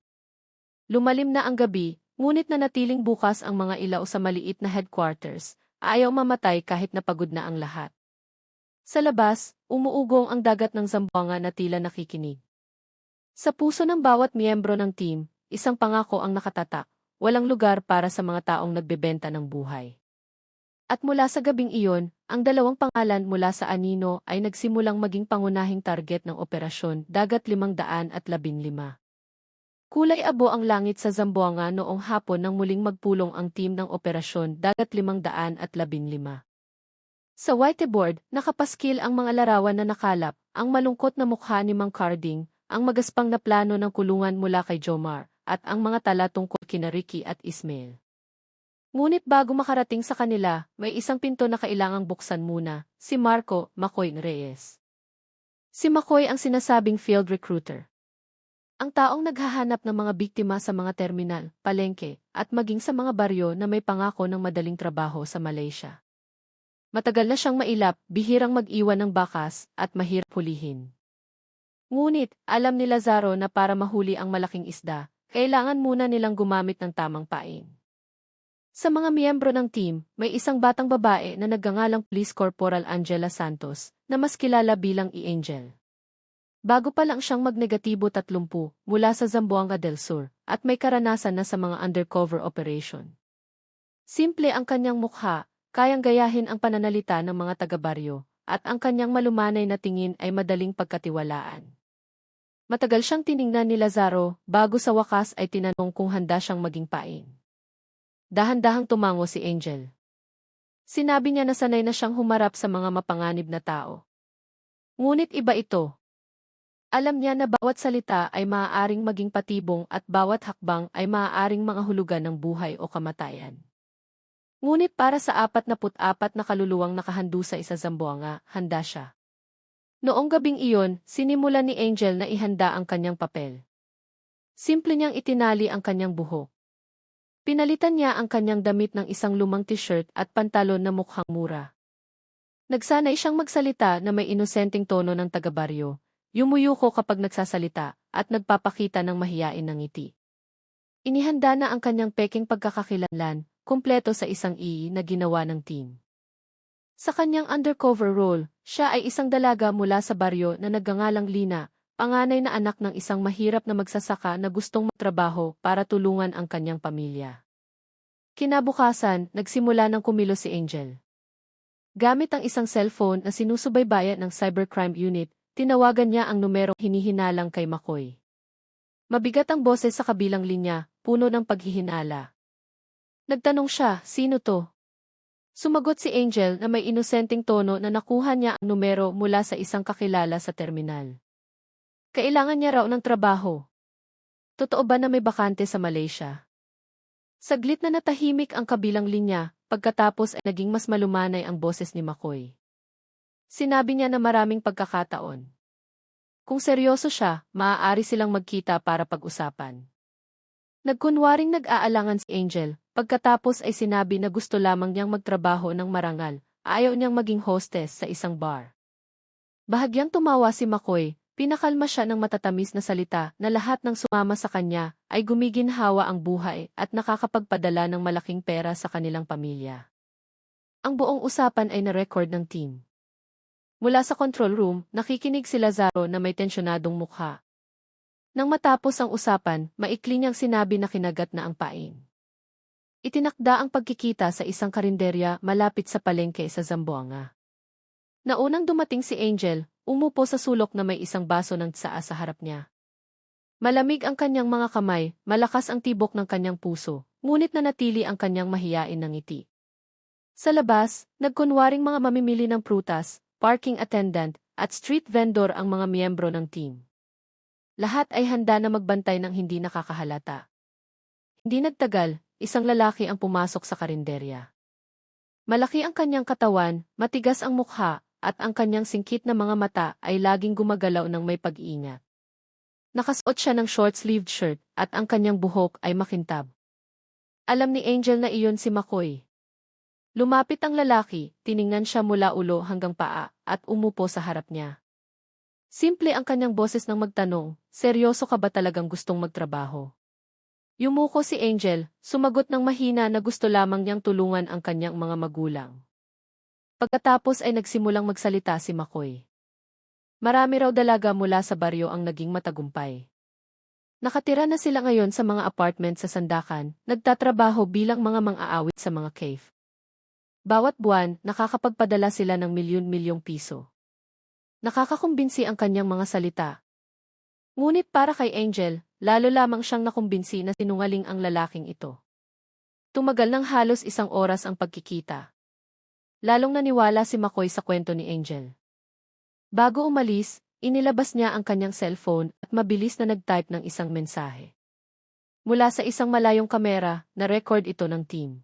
Lumalim na ang gabi, ngunit nanatiling bukas ang mga ilaw sa maliit na headquarters, ayaw mamatay kahit napagod na ang lahat. Sa labas, umuugong ang dagat ng Zamboanga na tila nakikinig. Sa puso ng bawat miyembro ng team, isang pangako ang nakatatak, walang lugar para sa mga taong nagbebenta ng buhay. At mula sa gabing iyon, ang dalawang pangalan mula sa Anino ay nagsimulang maging pangunahing target ng Operasyon Dagat 515. Kulay abo ang langit sa Zamboanga noong hapon nang muling magpulong ang team ng Operasyon Dagat 515. Sa whiteboard, nakapaskil ang mga larawan na nakalap, ang malungkot na mukha ni Mang Carding, ang magaspang na plano ng kulungan mula kay Jomar, at ang mga tala tungkol kina Ricky at Ismael. Ngunit bago makarating sa kanila, may isang pinto na kailangang buksan muna, si Marco Makoy Reyes. Si Makoy ang sinasabing field recruiter. Ang taong naghahanap ng mga biktima sa mga terminal, palengke, at maging sa mga baryo na may pangako ng madaling trabaho sa Malaysia. Matagal na siyang mailap, bihirang mag-iwan ng bakas, at mahirap hulihin. Ngunit, alam ni Lazaro na para mahuli ang malaking isda, kailangan muna nilang gumamit ng tamang pain. Sa mga miyembro ng team, may isang batang babae na nagngangalang Police Corporal Angela Santos, na mas kilala bilang E-Angel. Bago pa lang siyang magnegatibo 30 mula sa Zamboanga del Sur, at may karanasan na sa mga undercover operation. Simple ang kanyang mukha, kayang gayahin ang pananalita ng mga taga-baryo, at ang kanyang malumanay na tingin ay madaling pagkatiwalaan. Matagal siyang tiningnan ni Lazaro, bago sa wakas ay tinanong kung handa siyang maging pain. Dahan-dahang tumango si Angel. Sinabi niya na sanay na siyang humarap sa mga mapanganib na tao. Ngunit iba ito. Alam niya na bawat salita ay maaaring maging patibong at bawat hakbang ay maaaring mga hulugan ng buhay o kamatayan. Ngunit para sa 44 na kaluluwang nakahandusay sa Zamboanga, handa siya. Noong gabing iyon, sinimulan ni Angel na ihanda ang kanyang papel. Simple niyang itinali ang kanyang buhok. Pinalitan niya ang kanyang damit ng isang lumang t-shirt at pantalon na mukhang mura. Nagsanay siyang magsalita na may inosenteng tono ng taga-baryo, yumuyuko kapag nagsasalita, at nagpapakita ng mahiyain ng ngiti. Inihanda na ang kanyang peking pagkakakilanlan, kumpleto sa isang na ginawa ng team. Sa kanyang undercover role, siya ay isang dalaga mula sa baryo na nagngangalang Lina, panganay na anak ng isang mahirap na magsasaka na gustong magtrabaho para tulungan ang kanyang pamilya. Kinabukasan, nagsimula ng kumilos si Angel. Gamit ang isang cellphone na sinusubaybayan ng Cybercrime Unit, tinawagan niya ang numerong hinihinalang kay Makoy. Mabigat ang boses sa kabilang linya, puno ng paghihinala. Nagtanong siya, sino to? Sumagot si Angel na may inosenteng tono na nakuha niya ang numero mula sa isang kakilala sa terminal. Kailangan niya raw ng trabaho. Totoo ba na may bakante sa Malaysia? Saglit na natahimik ang kabilang linya, pagkatapos ay naging mas malumanay ang boses ni Makoy. Sinabi niya na maraming pagkakataon. Kung seryoso siya, maaari silang magkita para pag-usapan. Nagkunwaring nag-aalangan si Angel, pagkatapos ay sinabi na gusto lamang niyang magtrabaho ng marangal, ayaw niyang maging hostess sa isang bar. Bahagyang tumawa si Makoy, pinakalma siya ng matatamis na salita na lahat ng sumama sa kanya ay gumiginhawa ang buhay at nakakapagpadala ng malaking pera sa kanilang pamilya. Ang buong usapan ay na-record ng team. Mula sa control room, nakikinig si Lazaro na may tensyonadong mukha. Nang matapos ang usapan, maikli niyang sinabi na kinagat na ang pain. Itinakda ang pagkikita sa isang karinderya malapit sa palengke sa Zamboanga. Naunang dumating si Angel, umupo sa sulok na may isang baso ng tsaa sa harap niya. Malamig ang kanyang mga kamay, malakas ang tibok ng kanyang puso, ngunit nanatili ang kanyang mahiyain na ngiti. Sa labas, nagkunwaring mga mamimili ng prutas, parking attendant, at street vendor ang mga miyembro ng team. Lahat ay handa na magbantay ng hindi nakakahalata. Hindi nagtagal, isang lalaki ang pumasok sa karinderya. Malaki ang kanyang katawan, matigas ang mukha, at ang kanyang singkit na mga mata ay laging gumagalaw ng may pag-iingat. Nakasuot siya ng short-sleeved shirt, at ang kanyang buhok ay makintab. Alam ni Angel na iyon si McCoy. Lumapit ang lalaki, tiningnan siya mula ulo hanggang paa, at umupo sa harap niya. Simple ang kanyang boses nang magtanong, seryoso ka ba talagang gustong magtrabaho? Yumuko si Angel, sumagot ng mahina na gusto lamang niyang tulungan ang kanyang mga magulang. Pagkatapos ay nagsimulang magsalita si McCoy. Marami raw dalaga mula sa baryo ang naging matagumpay. Nakatira na sila ngayon sa mga apartment sa Sandakan, nagtatrabaho bilang mga mang-aawit sa mga cave. Bawat buwan, nakakapagpadala sila ng milyon-milyong piso. Nakakakumbinsi ang kanyang mga salita. Ngunit para kay Angel, lalo lamang siyang nakumbinsi na sinungaling ang lalaking ito. Tumagal ng halos 1 oras ang pagkikita. Lalong naniwala si McCoy sa kwento ni Angel. Bago umalis, inilabas niya ang kanyang cellphone at mabilis na nag-type ng isang mensahe. Mula sa isang malayong kamera, na-record ito ng team.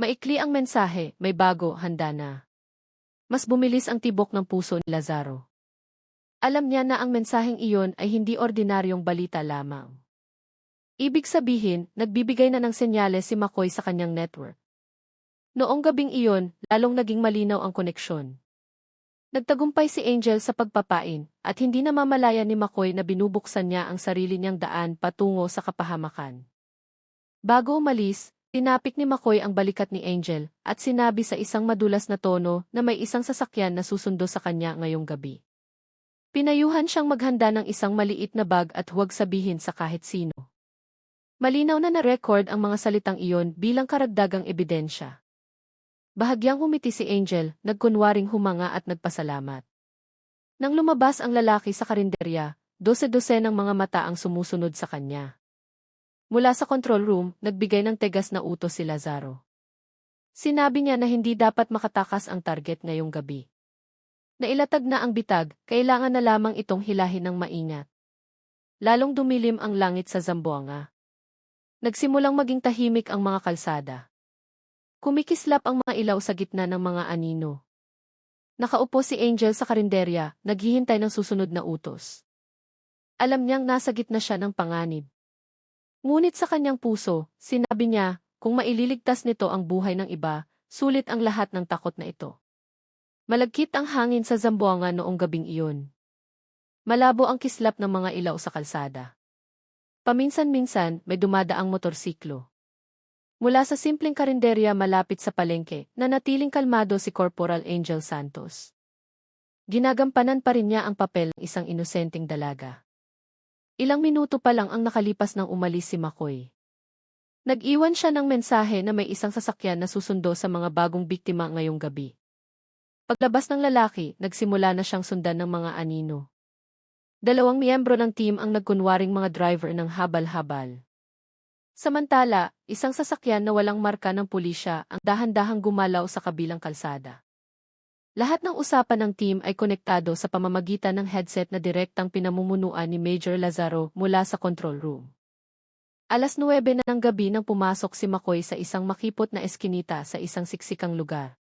Maikli ang mensahe, may bago, handa na. Mas bumilis ang tibok ng puso ni Lazaro. Alam niya na ang mensaheng iyon ay hindi ordinaryong balita lamang. Ibig sabihin, nagbibigay na ng senyales si McCoy sa kanyang network. Noong gabing iyon, lalong naging malinaw ang koneksyon. Nagtagumpay si Angel sa pagpapain, at hindi namamalaya ni McCoy na binubuksan niya ang sarili niyang daan patungo sa kapahamakan. Bago umalis, tinapik ni McCoy ang balikat ni Angel, at sinabi sa isang madulas na tono na may isang sasakyan na susundo sa kanya ngayong gabi. Pinayuhan siyang maghanda ng isang maliit na bag at huwag sabihin sa kahit sino. Malinaw na na-record ang mga salitang iyon bilang karagdagang ebidensya. Bahagyang humiti si Angel, nagkunwaring humanga at nagpasalamat. Nang lumabas ang lalaki sa karinderya, 12 ng mga mata ang sumusunod sa kanya. Mula sa control room, nagbigay ng tegas na utos si Lazaro. Sinabi niya na hindi dapat makatakas ang target ngayong gabi. Nailatag na ang bitag, kailangan na lamang itong hilahin ng maingat. Lalong dumilim ang langit sa Zamboanga. Nagsimulang maging tahimik ang mga kalsada. Kumikislap ang mga ilaw sa gitna ng mga anino. Nakaupo si Angel sa karinderya, naghihintay ng susunod na utos. Alam niyang nasa gitna siya ng panganib. Ngunit sa kanyang puso, sinabi niya, kung maililigtas nito ang buhay ng iba, sulit ang lahat ng takot na ito. Malagkit ang hangin sa Zamboanga noong gabing iyon. Malabo ang kislap ng mga ilaw sa kalsada. Paminsan-minsan, may dumadaang motorsiklo. Mula sa simpleng karinderya malapit sa palengke, nanatiling kalmado si Corporal Angel Santos. Ginagampanan pa rin niya ang papel ng isang inosenteng dalaga. Ilang minuto pa lang ang nakalipas nang umalis si McCoy. Nag-iwan siya ng mensahe na may isang sasakyan na susundo sa mga bagong biktima ngayong gabi. Paglabas ng lalaki, nagsimula na siyang sundan ng mga anino. 2 miyembro ng team ang nagkunwaring mga driver ng habal-habal. Samantala, isang sasakyan na walang marka ng pulisya ang dahan-dahang gumalaw sa kabilang kalsada. Lahat ng usapan ng team ay konektado sa pamamagitan ng headset na direktang pinamumunuan ni Major Lazaro mula sa control room. 9:00 na ng gabi nang pumasok si McCoy sa isang makipot na eskinita sa isang siksikang lugar.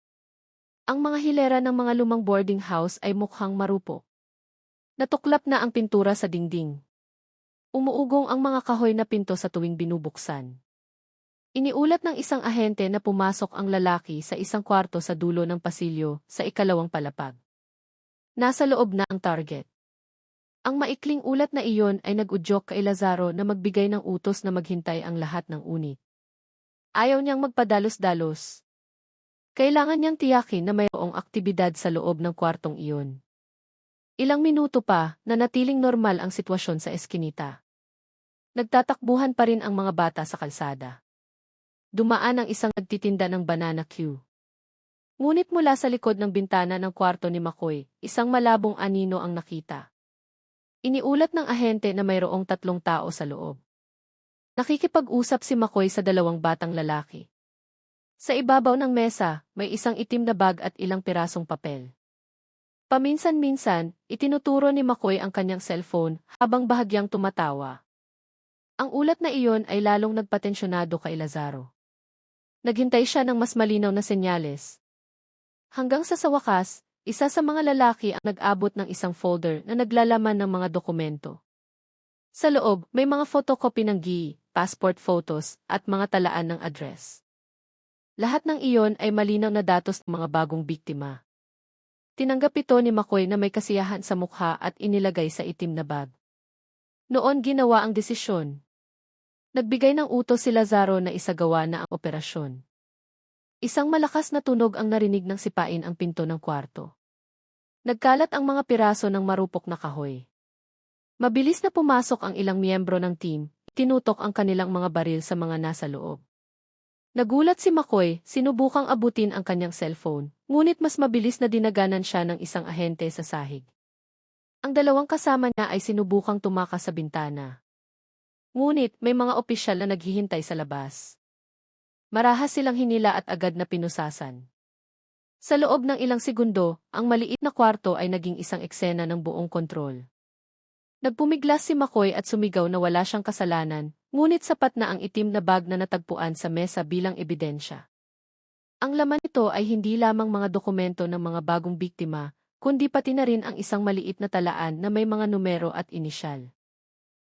Ang mga hilera ng mga lumang boarding house ay mukhang marupok. Natuklap na ang pintura sa dingding. Umuugong ang mga kahoy na pinto sa tuwing binubuksan. Iniulat ng isang ahente na pumasok ang lalaki sa isang kwarto sa dulo ng pasilyo sa ikalawang palapag. Nasa loob na ang target. Ang maikling ulat na iyon ay nag-udyok kay Lazaro na magbigay ng utos na maghintay ang lahat ng unit. Ayaw niyang magpadalos-dalos. Kailangan niyang tiyakin na mayroong aktibidad sa loob ng kwartong iyon. Ilang minuto pa, nanatiling normal ang sitwasyon sa eskinita. Nagtatakbuhan pa rin ang mga bata sa kalsada. Dumaan ang isang nagtitinda ng banana queue. Ngunit mula sa likod ng bintana ng kwarto ni McCoy, isang malabong anino ang nakita. Iniulat ng ahente na mayroong 3 tao sa loob. Nakikipag-usap si McCoy sa 2 batang lalaki. Sa ibabaw ng mesa, may isang itim na bag at ilang pirasong papel. Paminsan-minsan, itinuturo ni McCoy ang kanyang cellphone habang bahagyang tumatawa. Ang ulat na iyon ay lalong nagpatensyonado kay Lazaro. Naghintay siya ng mas malinaw na senyales. Hanggang sa wakas, isa sa mga lalaki ang nag-abot ng isang folder na naglalaman ng mga dokumento. Sa loob, may mga photocopy ng GI, passport photos, at mga talaan ng address. Lahat ng iyon ay malinaw na datos ng mga bagong biktima. Tinanggap ito ni McCoy na may kasiyahan sa mukha at inilagay sa itim na bag. Noon ginawa ang desisyon. Nagbigay ng utos si Lazaro na isagawa na ang operasyon. Isang malakas na tunog ang narinig ng sipain ang pinto ng kwarto. Nagkalat ang mga piraso ng marupok na kahoy. Mabilis na pumasok ang ilang miyembro ng team, tinutok ang kanilang mga baril sa mga nasa loob. Nagulat si McCoy, sinubukang abutin ang kanyang cellphone, ngunit mas mabilis na dinaganan siya ng isang ahente sa sahig. Ang dalawang kasama niya ay sinubukang tumakas sa bintana. Ngunit may mga opisyal na naghihintay sa labas. Marahas silang hinila at agad na pinusasan. Sa loob ng ilang segundo, ang maliit na kwarto ay naging isang eksena ng buong kontrol. Nagpumiglas si McCoy at sumigaw na wala siyang kasalanan, ngunit sapat na ang itim na bag na natagpuan sa mesa bilang ebidensya. Ang laman nito ay hindi lamang mga dokumento ng mga bagong biktima, kundi pati na rin ang isang maliit na talaan na may mga numero at inisyal.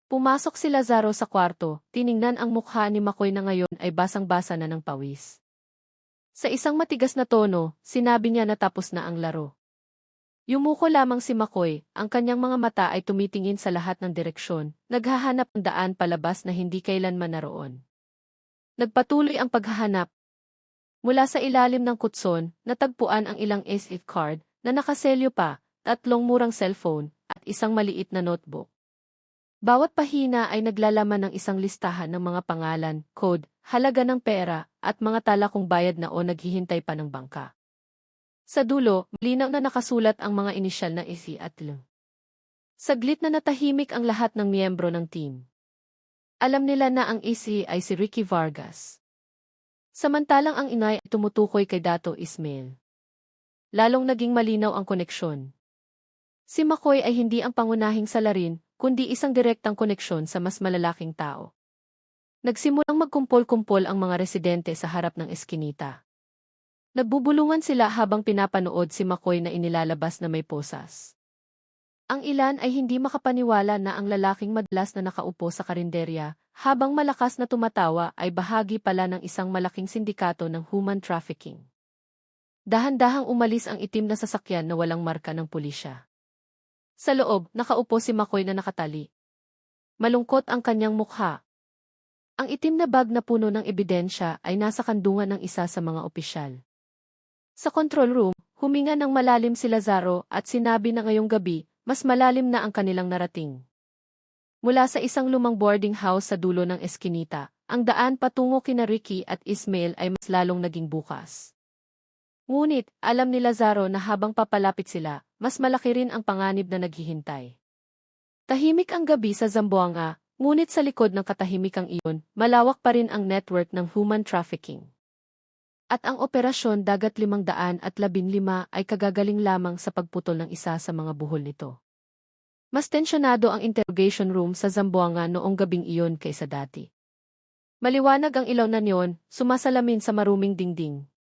Pumasok si Lazaro sa kwarto, tiningnan ang mukha ni McCoy na ngayon ay basang-basa na ng pawis. Sa isang matigas na tono, sinabi niya na tapos na ang laro. Yumuko lamang si McCoy, ang kanyang mga mata ay tumitingin sa lahat ng direksyon, naghahanap ng daan palabas na hindi kailanman naroon. Nagpatuloy ang paghahanap. Mula sa ilalim ng kutson, natagpuan ang ilang SD card na nakaselyo pa, 3 murang cellphone, at isang maliit na notebook. Bawat pahina ay naglalaman ng isang listahan ng mga pangalan, code, halaga ng pera, at mga talakong bayad na o naghihintay pa ng bangka. Sa dulo, malinaw na nakasulat ang mga inisyal na IC at L. Saglit na natahimik ang lahat ng miyembro ng team. Alam nila na ang IC ay si Ricky Vargas. Samantalang ang inay ay tumutukoy kay Dato Ismael. Lalong naging malinaw ang koneksyon. Si McCoy ay hindi ang pangunahing salarin, kundi isang direktang koneksyon sa mas malalaking tao. Nagsimulang magkumpol-kumpol ang mga residente sa harap ng eskinita. Nagbubulungan sila habang pinapanood si McCoy na inilalabas na may posas. Ang ilan ay hindi makapaniwala na ang lalaking madalas na nakaupo sa karinderya, habang malakas na tumatawa ay bahagi pala ng isang malaking sindikato ng human trafficking. Dahan-dahang umalis ang itim na sasakyan na walang marka ng pulisya. Sa loob, nakaupo si McCoy na nakatali. Malungkot ang kanyang mukha. Ang itim na bag na puno ng ebidensya ay nasa kandungan ng isa sa mga opisyal. Sa control room, huminga ng malalim si Lazaro at sinabi na ngayong gabi, mas malalim na ang kanilang narating. Mula sa isang lumang boarding house sa dulo ng eskinita, ang daan patungo kina Ricky at Ismael ay mas lalong naging bukas. Ngunit, alam ni Lazaro na habang papalapit sila, mas malaki rin ang panganib na naghihintay. Tahimik ang gabi sa Zamboanga, ngunit sa likod ng katahimikang iyon, malawak pa rin ang network ng human trafficking. At ang operasyon Dagat 515 ay kagagaling lamang sa pagputol ng isa sa mga buhol nito. Mas tensyonado ang interrogation room sa Zamboanga noong gabing iyon kaysa dati. Maliwanag ang ilaw na neon, sumasalamin sa maruming dingding.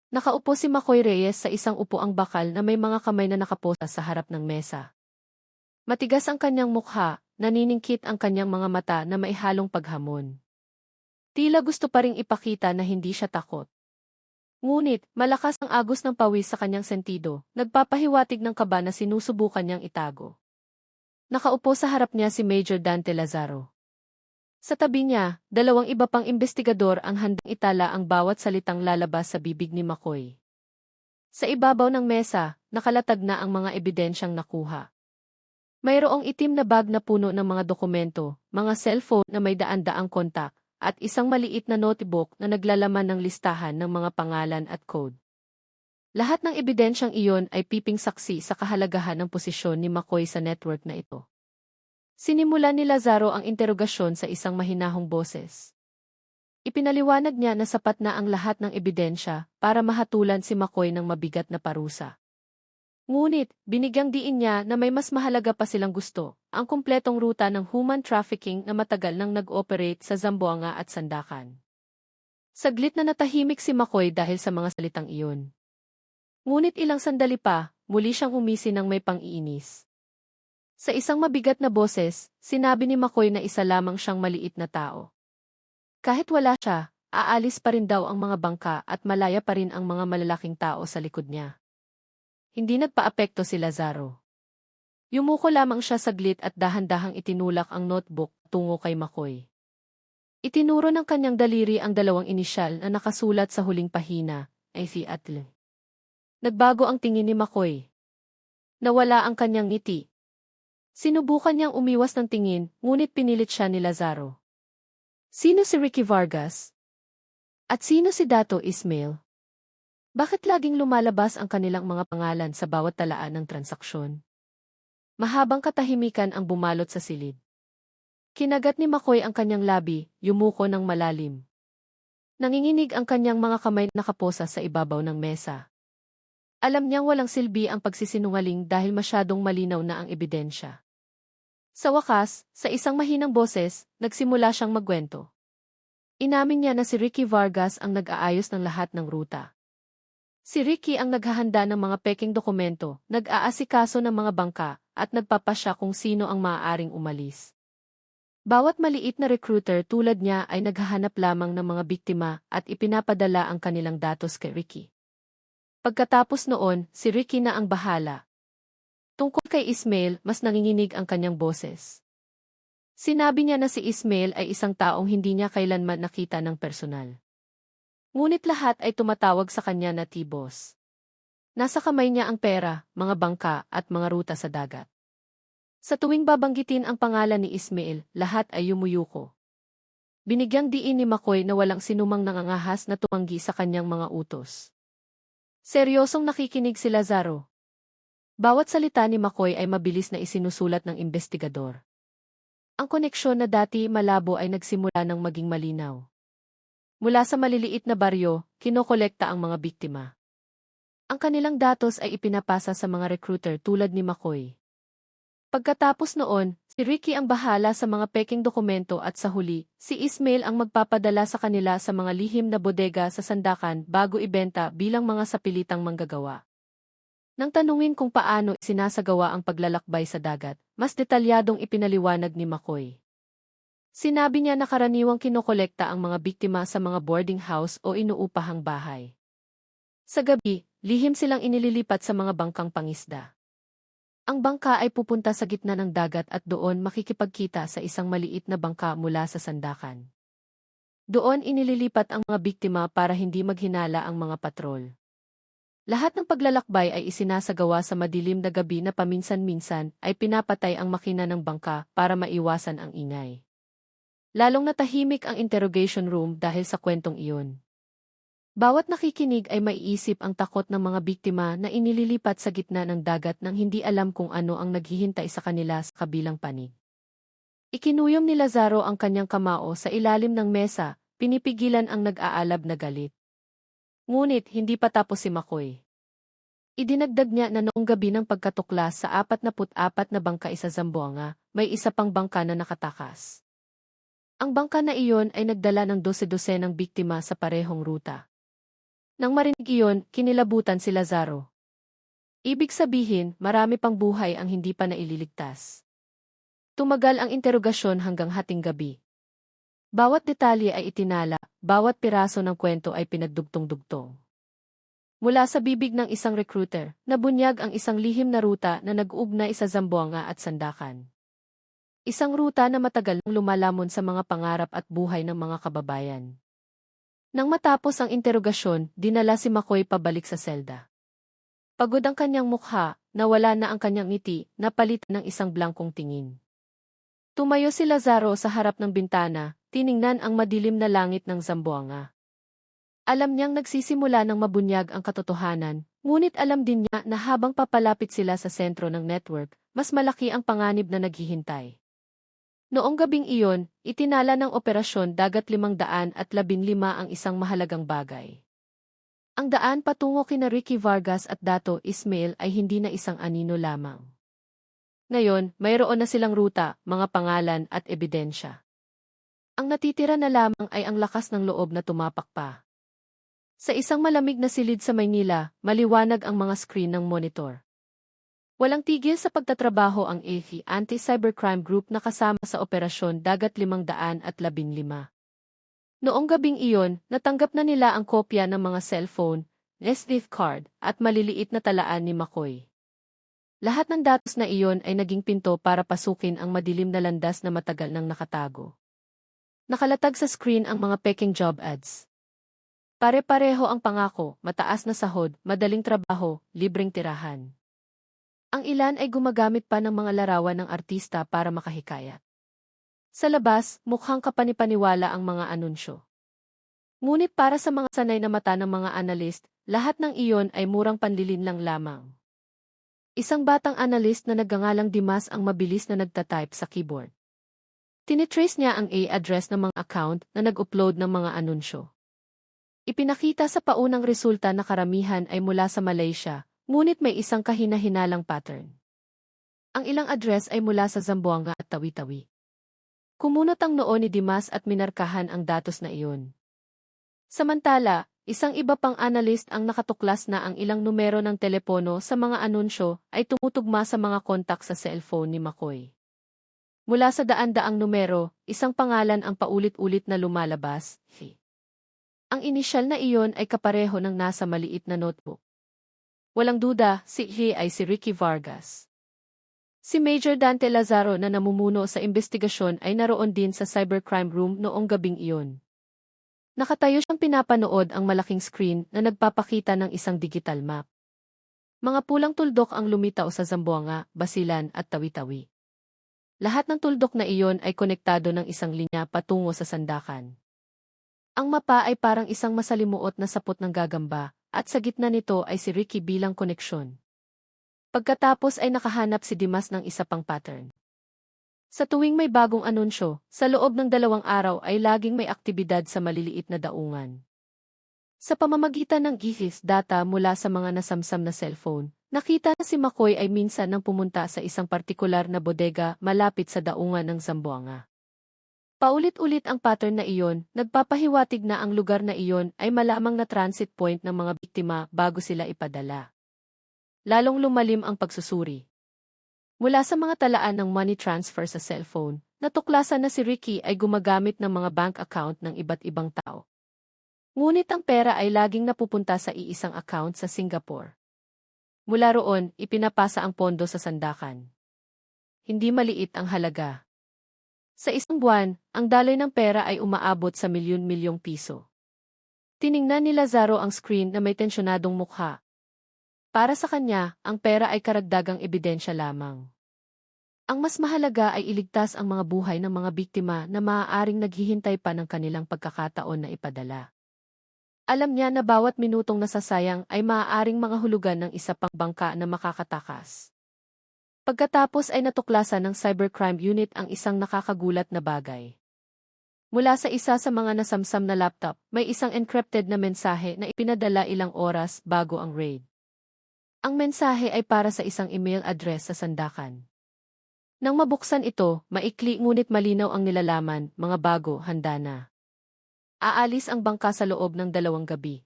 Nakaupo si McCoy Reyes sa isang upuang bakal na may mga kamay na nakaposa sa harap ng mesa. Matigas ang kanyang mukha, naniningkit ang kanyang mga mata na maihalong paghamon. Tila gusto pa ring ipakita na hindi siya takot. Ngunit, malakas ang agos ng pawis sa kanyang sentido, nagpapahiwatig ng kaba na sinusubukan niyang itago. Nakaupo sa harap niya si Major Dante Lazaro. Sa tabi niya, 2 iba pang investigador ang handang itala ang bawat salitang lalabas sa bibig ni McCoy. Sa ibabaw ng mesa, nakalatag na ang mga ebidensyang nakuha. Mayroong itim na bag na puno ng mga dokumento, mga cellphone na may daan-daang kontak, at isang maliit na notebook na naglalaman ng listahan ng mga pangalan at code. Lahat ng ebidensyang iyon ay piping saksi sa kahalagahan ng posisyon ni McCoy sa network na ito. Sinimulan ni Lazaro ang interogasyon sa isang mahinahong boses. Ipinaliwanag niya na sapat na ang lahat ng ebidensya para mahatulan si McCoy ng mabigat na parusa. Ngunit, binigyang diin niya na may mas mahalaga pa silang gusto, ang kumpletong ruta ng human trafficking na matagal nang nag-operate sa Zamboanga at Sandakan. Saglit na natahimik si McCoy dahil sa mga salitang iyon. Ngunit ilang sandali pa, muli siyang humisi ng may pang-iinis. Sa isang mabigat na boses, sinabi ni McCoy na isa lamang siyang maliit na tao. Kahit wala siya, aalis pa rin daw ang mga bangka at malaya pa rin ang mga malalaking tao sa likod niya. Hindi nagpaapekto si Lazaro. Yumuko lamang siya saglit at dahan-dahang itinulak ang notebook tungo kay McCoy. Itinuro ng kanyang daliri ang dalawang inisyal na nakasulat sa huling pahina, AC Atle. Nagbago ang tingin ni McCoy. Nawala ang kanyang ngiti. Sinubukan niyang umiwas ng tingin, ngunit pinilit siya ni Lazaro. Sino si Ricky Vargas? At sino si Dato Ismail? Bakit laging lumalabas ang kanilang mga pangalan sa bawat talaan ng transaksyon? Mahabang katahimikan ang bumalot sa silid. Kinagat ni McCoy ang kanyang labi, yumuko ng malalim. Nanginginig ang kanyang mga kamay nakaposa sa ibabaw ng mesa. Alam niyang walang silbi ang pagsisinungaling dahil masyadong malinaw na ang ebidensya. Sa wakas, sa isang mahinang boses, nagsimula siyang magkwento. Inamin niya na si Ricky Vargas ang nag-aayos ng lahat ng ruta. Si Ricky ang naghahanda ng mga peking dokumento, nag-aasikaso ng mga bangka, at nagpapasya kung sino ang maaaring umalis. Bawat maliit na recruiter tulad niya ay naghahanap lamang ng mga biktima at ipinapadala ang kanilang datos kay Ricky. Pagkatapos noon, si Ricky na ang bahala. Tungkol kay Ismail, mas nanginginig ang kanyang boses. Sinabi niya na si Ismail ay isang taong hindi niya kailanman nakita ng personal. Ngunit lahat ay tumatawag sa kanya na T-Boss. Nasa kamay niya ang pera, mga bangka at mga ruta sa dagat. Sa tuwing babanggitin ang pangalan ni Ismail, lahat ay yumuyuko. Binigyang diin ni McCoy na walang sinumang nangangahas na tumanggi sa kanyang mga utos. Seryosong nakikinig si Lazaro. Bawat salita ni McCoy ay mabilis na isinusulat ng investigador. Ang koneksyon na dati malabo ay nagsimula ng maging malinaw. Mula sa maliliit na baryo, kinokolekta ang mga biktima. Ang kanilang datos ay ipinapasa sa mga recruiter tulad ni McCoy. Pagkatapos noon, si Ricky ang bahala sa mga peking dokumento at sa huli, si Ismail ang magpapadala sa kanila sa mga lihim na bodega sa Sandakan bago ibenta bilang mga sapilitang manggagawa. Nang tanungin kung paano sinasagawa ang paglalakbay sa dagat, mas detalyadong ipinaliwanag ni McCoy. Sinabi niya na karaniwang kinokolekta ang mga biktima sa mga boarding house o inuupahang bahay. Sa gabi, lihim silang inililipat sa mga bangkang pangisda. Ang bangka ay pupunta sa gitna ng dagat at doon makikipagkita sa isang maliit na bangka mula sa Sandakan. Doon inililipat ang mga biktima para hindi maghinala ang mga patrol. Lahat ng paglalakbay ay isinasagawa sa madilim na gabi na paminsan-minsan ay pinapatay ang makina ng bangka para maiwasan ang ingay. Lalong natahimik ang interrogation room dahil sa kwentong iyon. Bawat nakikinig ay maiisip ang takot ng mga biktima na inililipat sa gitna ng dagat nang hindi alam kung ano ang naghihintay sa kanila sa kabilang panig. Ikinuyom ni Lazaro ang kanyang kamao sa ilalim ng mesa, pinipigilan ang nag-aalab na galit. Ngunit hindi pa tapos si McCoy. Idinagdag niya na noong gabi ng pagkatuklas sa 44 na bangka sa Zamboanga, may isa pang bangka na nakatakas. Ang bangka na iyon ay nagdala ng 12 ng biktima sa parehong ruta. Nang marinig iyon, kinilabutan si Lazaro. Ibig sabihin, marami pang buhay ang hindi pa naililigtas. Tumagal ang interogasyon hanggang hating gabi. Bawat detalye ay itinala, bawat piraso ng kwento ay pinagdugtong-dugtong. Mula sa bibig ng isang recruiter, nabunyag ang isang lihim na ruta na nag-uugnay sa Zamboanga at Sandakan. Isang ruta na matagal nang lumalamon sa mga pangarap at buhay ng mga kababayan. Nang matapos ang interogasyon, dinala si McCoy pabalik sa selda. Pagod ang kanyang mukha, nawala na ang kanyang ngiti, napalit ng isang blankong tingin. Tumayo si Lazaro sa harap ng bintana, tiningnan ang madilim na langit ng Zamboanga. Alam niyang nagsisimula ng mabunyag ang katotohanan, ngunit alam din niya na habang papalapit sila sa sentro ng network, mas malaki ang panganib na naghihintay. Noong gabing iyon, itinala ng Operasyon Dagat 515 ang isang mahalagang bagay. Ang daan patungo kina Ricky Vargas at Dato Ismail ay hindi na isang anino lamang. Ngayon, mayroon na silang ruta, mga pangalan at ebidensya. Ang natitira na lamang ay ang lakas ng loob na tumapak pa. Sa isang malamig na silid sa Maynila, maliwanag ang mga screen ng monitor. Walang tigil sa pagtatrabaho ang AFI Anti-Cybercrime Group na kasama sa Operasyon Dagat 515. Noong gabing iyon, natanggap na nila ang kopya ng mga cellphone, SD card, at maliliit na talaan ni McCoy. Lahat ng datos na iyon ay naging pinto para pasukin ang madilim na landas na matagal nang nakatago. Nakalatag sa screen ang mga peking job ads. Pare-pareho ang pangako, mataas na sahod, madaling trabaho, libreng tirahan. Ang ilan ay gumagamit pa ng mga larawan ng artista para makahikayat. Sa labas, mukhang kapanipaniwala ang mga anunsyo. Ngunit para sa mga sanay na mata ng mga analyst, lahat ng iyon ay murang panlilinlang lamang. Isang batang analyst na nagngangalang Dimas ang mabilis na nagtatype sa keyboard. Tinitrace niya ang address ng mga account na nag-upload ng mga anunsyo. Ipinakita sa paunang resulta na karamihan ay mula sa Malaysia, ngunit may isang kahina-hinalang pattern. Ang ilang address ay mula sa Zamboanga at Tawi-Tawi. Kumunot ang noo ni Dimas at minarkahan ang datos na iyon. Samantala, isang iba pang analyst ang nakatuklas na ang ilang numero ng telepono sa mga anunsyo ay tumutugma sa mga kontak sa cellphone ni McCoy. Mula sa daan-daang numero, isang pangalan ang paulit-ulit na lumalabas, He. Ang inisyal na iyon ay kapareho ng nasa maliit na notebook. Walang duda, si He ay si Ricky Vargas. Si Major Dante Lazaro na namumuno sa investigasyon ay naroon din sa cybercrime room noong gabing iyon. Nakatayo siyang pinapanood ang malaking screen na nagpapakita ng isang digital map. Mga pulang tuldok ang lumitaw sa Zamboanga, Basilan at Tawi-Tawi. Lahat ng tuldok na iyon ay konektado ng isang linya patungo sa sandakan. Ang mapa ay parang isang masalimuot na sapot ng gagamba, at sa gitna nito ay si Ricky bilang koneksyon. Pagkatapos ay nakahanap si Dimas ng isa pang pattern. Sa tuwing may bagong anunsyo, sa loob ng 2 araw ay laging may aktibidad sa maliliit na daungan. Sa pamamagitan ng GIS data mula sa mga nasamsam na cellphone, nakita na si McCoy ay minsan nang pumunta sa isang partikular na bodega malapit sa daungan ng Zamboanga. Paulit-ulit ang pattern na iyon, nagpapahiwatig na ang lugar na iyon ay malamang na transit point ng mga biktima bago sila ipadala. Lalong lumalim ang pagsusuri. Mula sa mga talaan ng money transfer sa cellphone, natuklasan na si Ricky ay gumagamit ng mga bank account ng iba't ibang tao. Ngunit ang pera ay laging napupunta sa iisang account sa Singapore. Mula roon, ipinapasa ang pondo sa sandakan. Hindi maliit ang halaga. Sa isang buwan, ang daloy ng pera ay umaabot sa milyon-milyong piso. Tiningnan ni Lazaro ang screen na may tensyonadong mukha. Para sa kanya, ang pera ay karagdagang ebidensya lamang. Ang mas mahalaga ay iligtas ang mga buhay ng mga biktima na maaaring naghihintay pa ng kanilang pagkakataon na ipadala. Alam niya na bawat minutong nasasayang ay maaaring mga hulugan ng isa pang bangka na makakatakas. Pagkatapos ay natuklasan ng Cybercrime Unit ang isang nakakagulat na bagay. Mula sa isa sa mga nasamsam na laptop, may isang encrypted na mensahe na ipinadala ilang oras bago ang raid. Ang mensahe ay para sa isang email address sa sandakan. Nang mabuksan ito, maikli ngunit malinaw ang nilalaman, mga bago, handa na. Aalis ang bangka sa loob ng 2 gabi.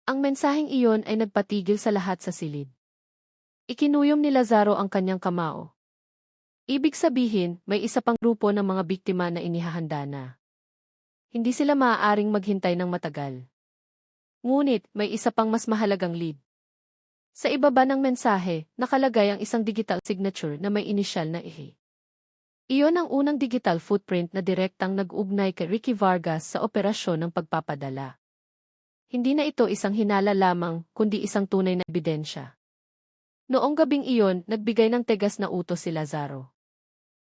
Ang mensaheng iyon ay nagpatigil sa lahat sa silid. Ikinuyom ni Lazaro ang kanyang kamao. Ibig sabihin, may isa pang grupo ng mga biktima na inihahanda na. Hindi sila maaaring maghintay ng matagal. Ngunit, may isa pang mas mahalagang lead. Sa ibaba ng mensahe, nakalagay ang isang digital signature na may inisyal na IHE. Iyon ang unang digital footprint na direktang nag-ugnay kay Ricky Vargas sa operasyon ng pagpapadala. Hindi na ito isang hinala lamang, kundi isang tunay na ebidensya. Noong gabing iyon, nagbigay ng tegas na utos si Lazaro.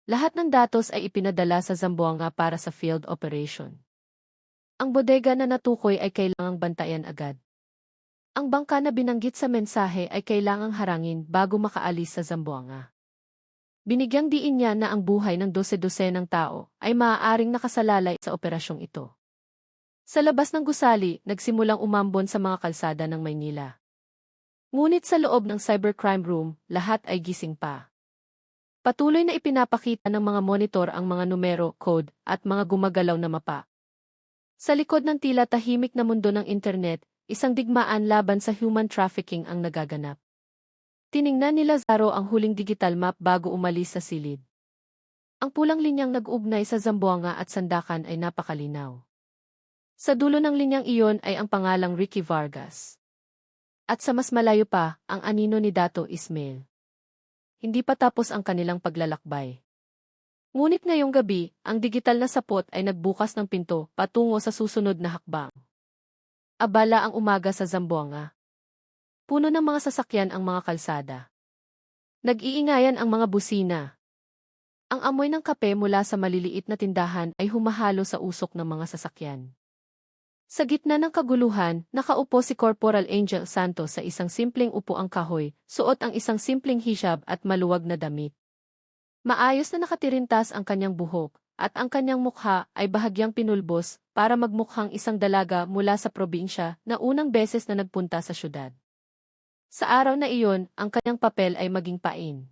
Lahat ng datos ay ipinadala sa Zamboanga para sa field operation. Ang bodega na natukoy ay kailangang bantayan agad. Ang bangka na binanggit sa mensahe ay kailangang harangin bago makaalis sa Zamboanga. Binigyang diin niya na ang buhay ng dose-dosenang tao ay maaaring nakasalalay sa operasyong ito. Sa labas ng gusali, nagsimulang umambon sa mga kalsada ng Maynila. Ngunit sa loob ng cybercrime room, lahat ay gising pa. Patuloy na ipinapakita ng mga monitor ang mga numero, code, at mga gumagalaw na mapa. Sa likod ng tila tahimik na mundo ng internet, isang digmaan laban sa human trafficking ang nagaganap. Tiningnan ni Lazaro ang huling digital map bago umalis sa silid. Ang pulang linyang nag-ugnay sa Zamboanga at Sandakan ay napakalinaw. Sa dulo ng linyang iyon ay ang pangalang Ricky Vargas. At sa mas malayo pa, ang anino ni Dato Ismael. Hindi pa tapos ang kanilang paglalakbay. Ngunit ngayong gabi, ang digital na sapot ay nagbukas ng pinto patungo sa susunod na hakbang. Abala ang umaga sa Zamboanga. Puno ng mga sasakyan ang mga kalsada. Nag-iingayan ang mga busina. Ang amoy ng kape mula sa maliliit na tindahan ay humahalo sa usok ng mga sasakyan. Sa gitna ng kaguluhan, nakaupo si Corporal Angel Santos sa isang simpleng upuang kahoy, suot ang isang simpleng hijab at maluwag na damit. Maayos na nakatirintas ang kanyang buhok, at ang kanyang mukha ay bahagyang pinulbos para magmukhang isang dalaga mula sa probinsya na unang beses na nagpunta sa syudad. Sa araw na iyon, ang kanyang papel ay maging pain.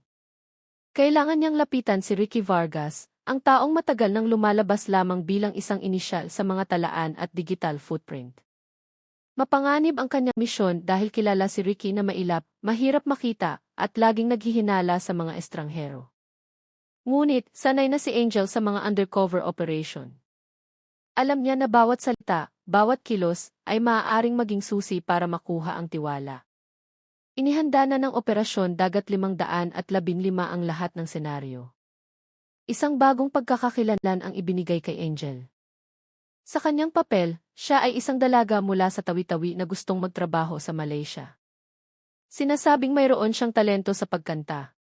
Kailangan niyang lapitan si Ricky Vargas, ang taong matagal nang lumalabas lamang bilang isang inisyal sa mga talaan at digital footprint. Mapanganib ang kanyang misyon dahil kilala si Ricky na mailap, mahirap makita, at laging naghihinala sa mga estranghero. Ngunit, sanay na si Angel sa mga undercover operation. Alam niya na bawat salita, bawat kilos, ay maaaring maging susi para makuha ang tiwala. Inihanda na ng Operasyon Dagat 515 ang lahat ng senaryo. Isang bagong pagkakakilanlan ang ibinigay kay Angel. Sa kanyang papel, siya ay isang dalaga mula sa tawi-tawi na gustong magtrabaho sa Malaysia. Sinasabing mayroon siyang talento sa pagkanta.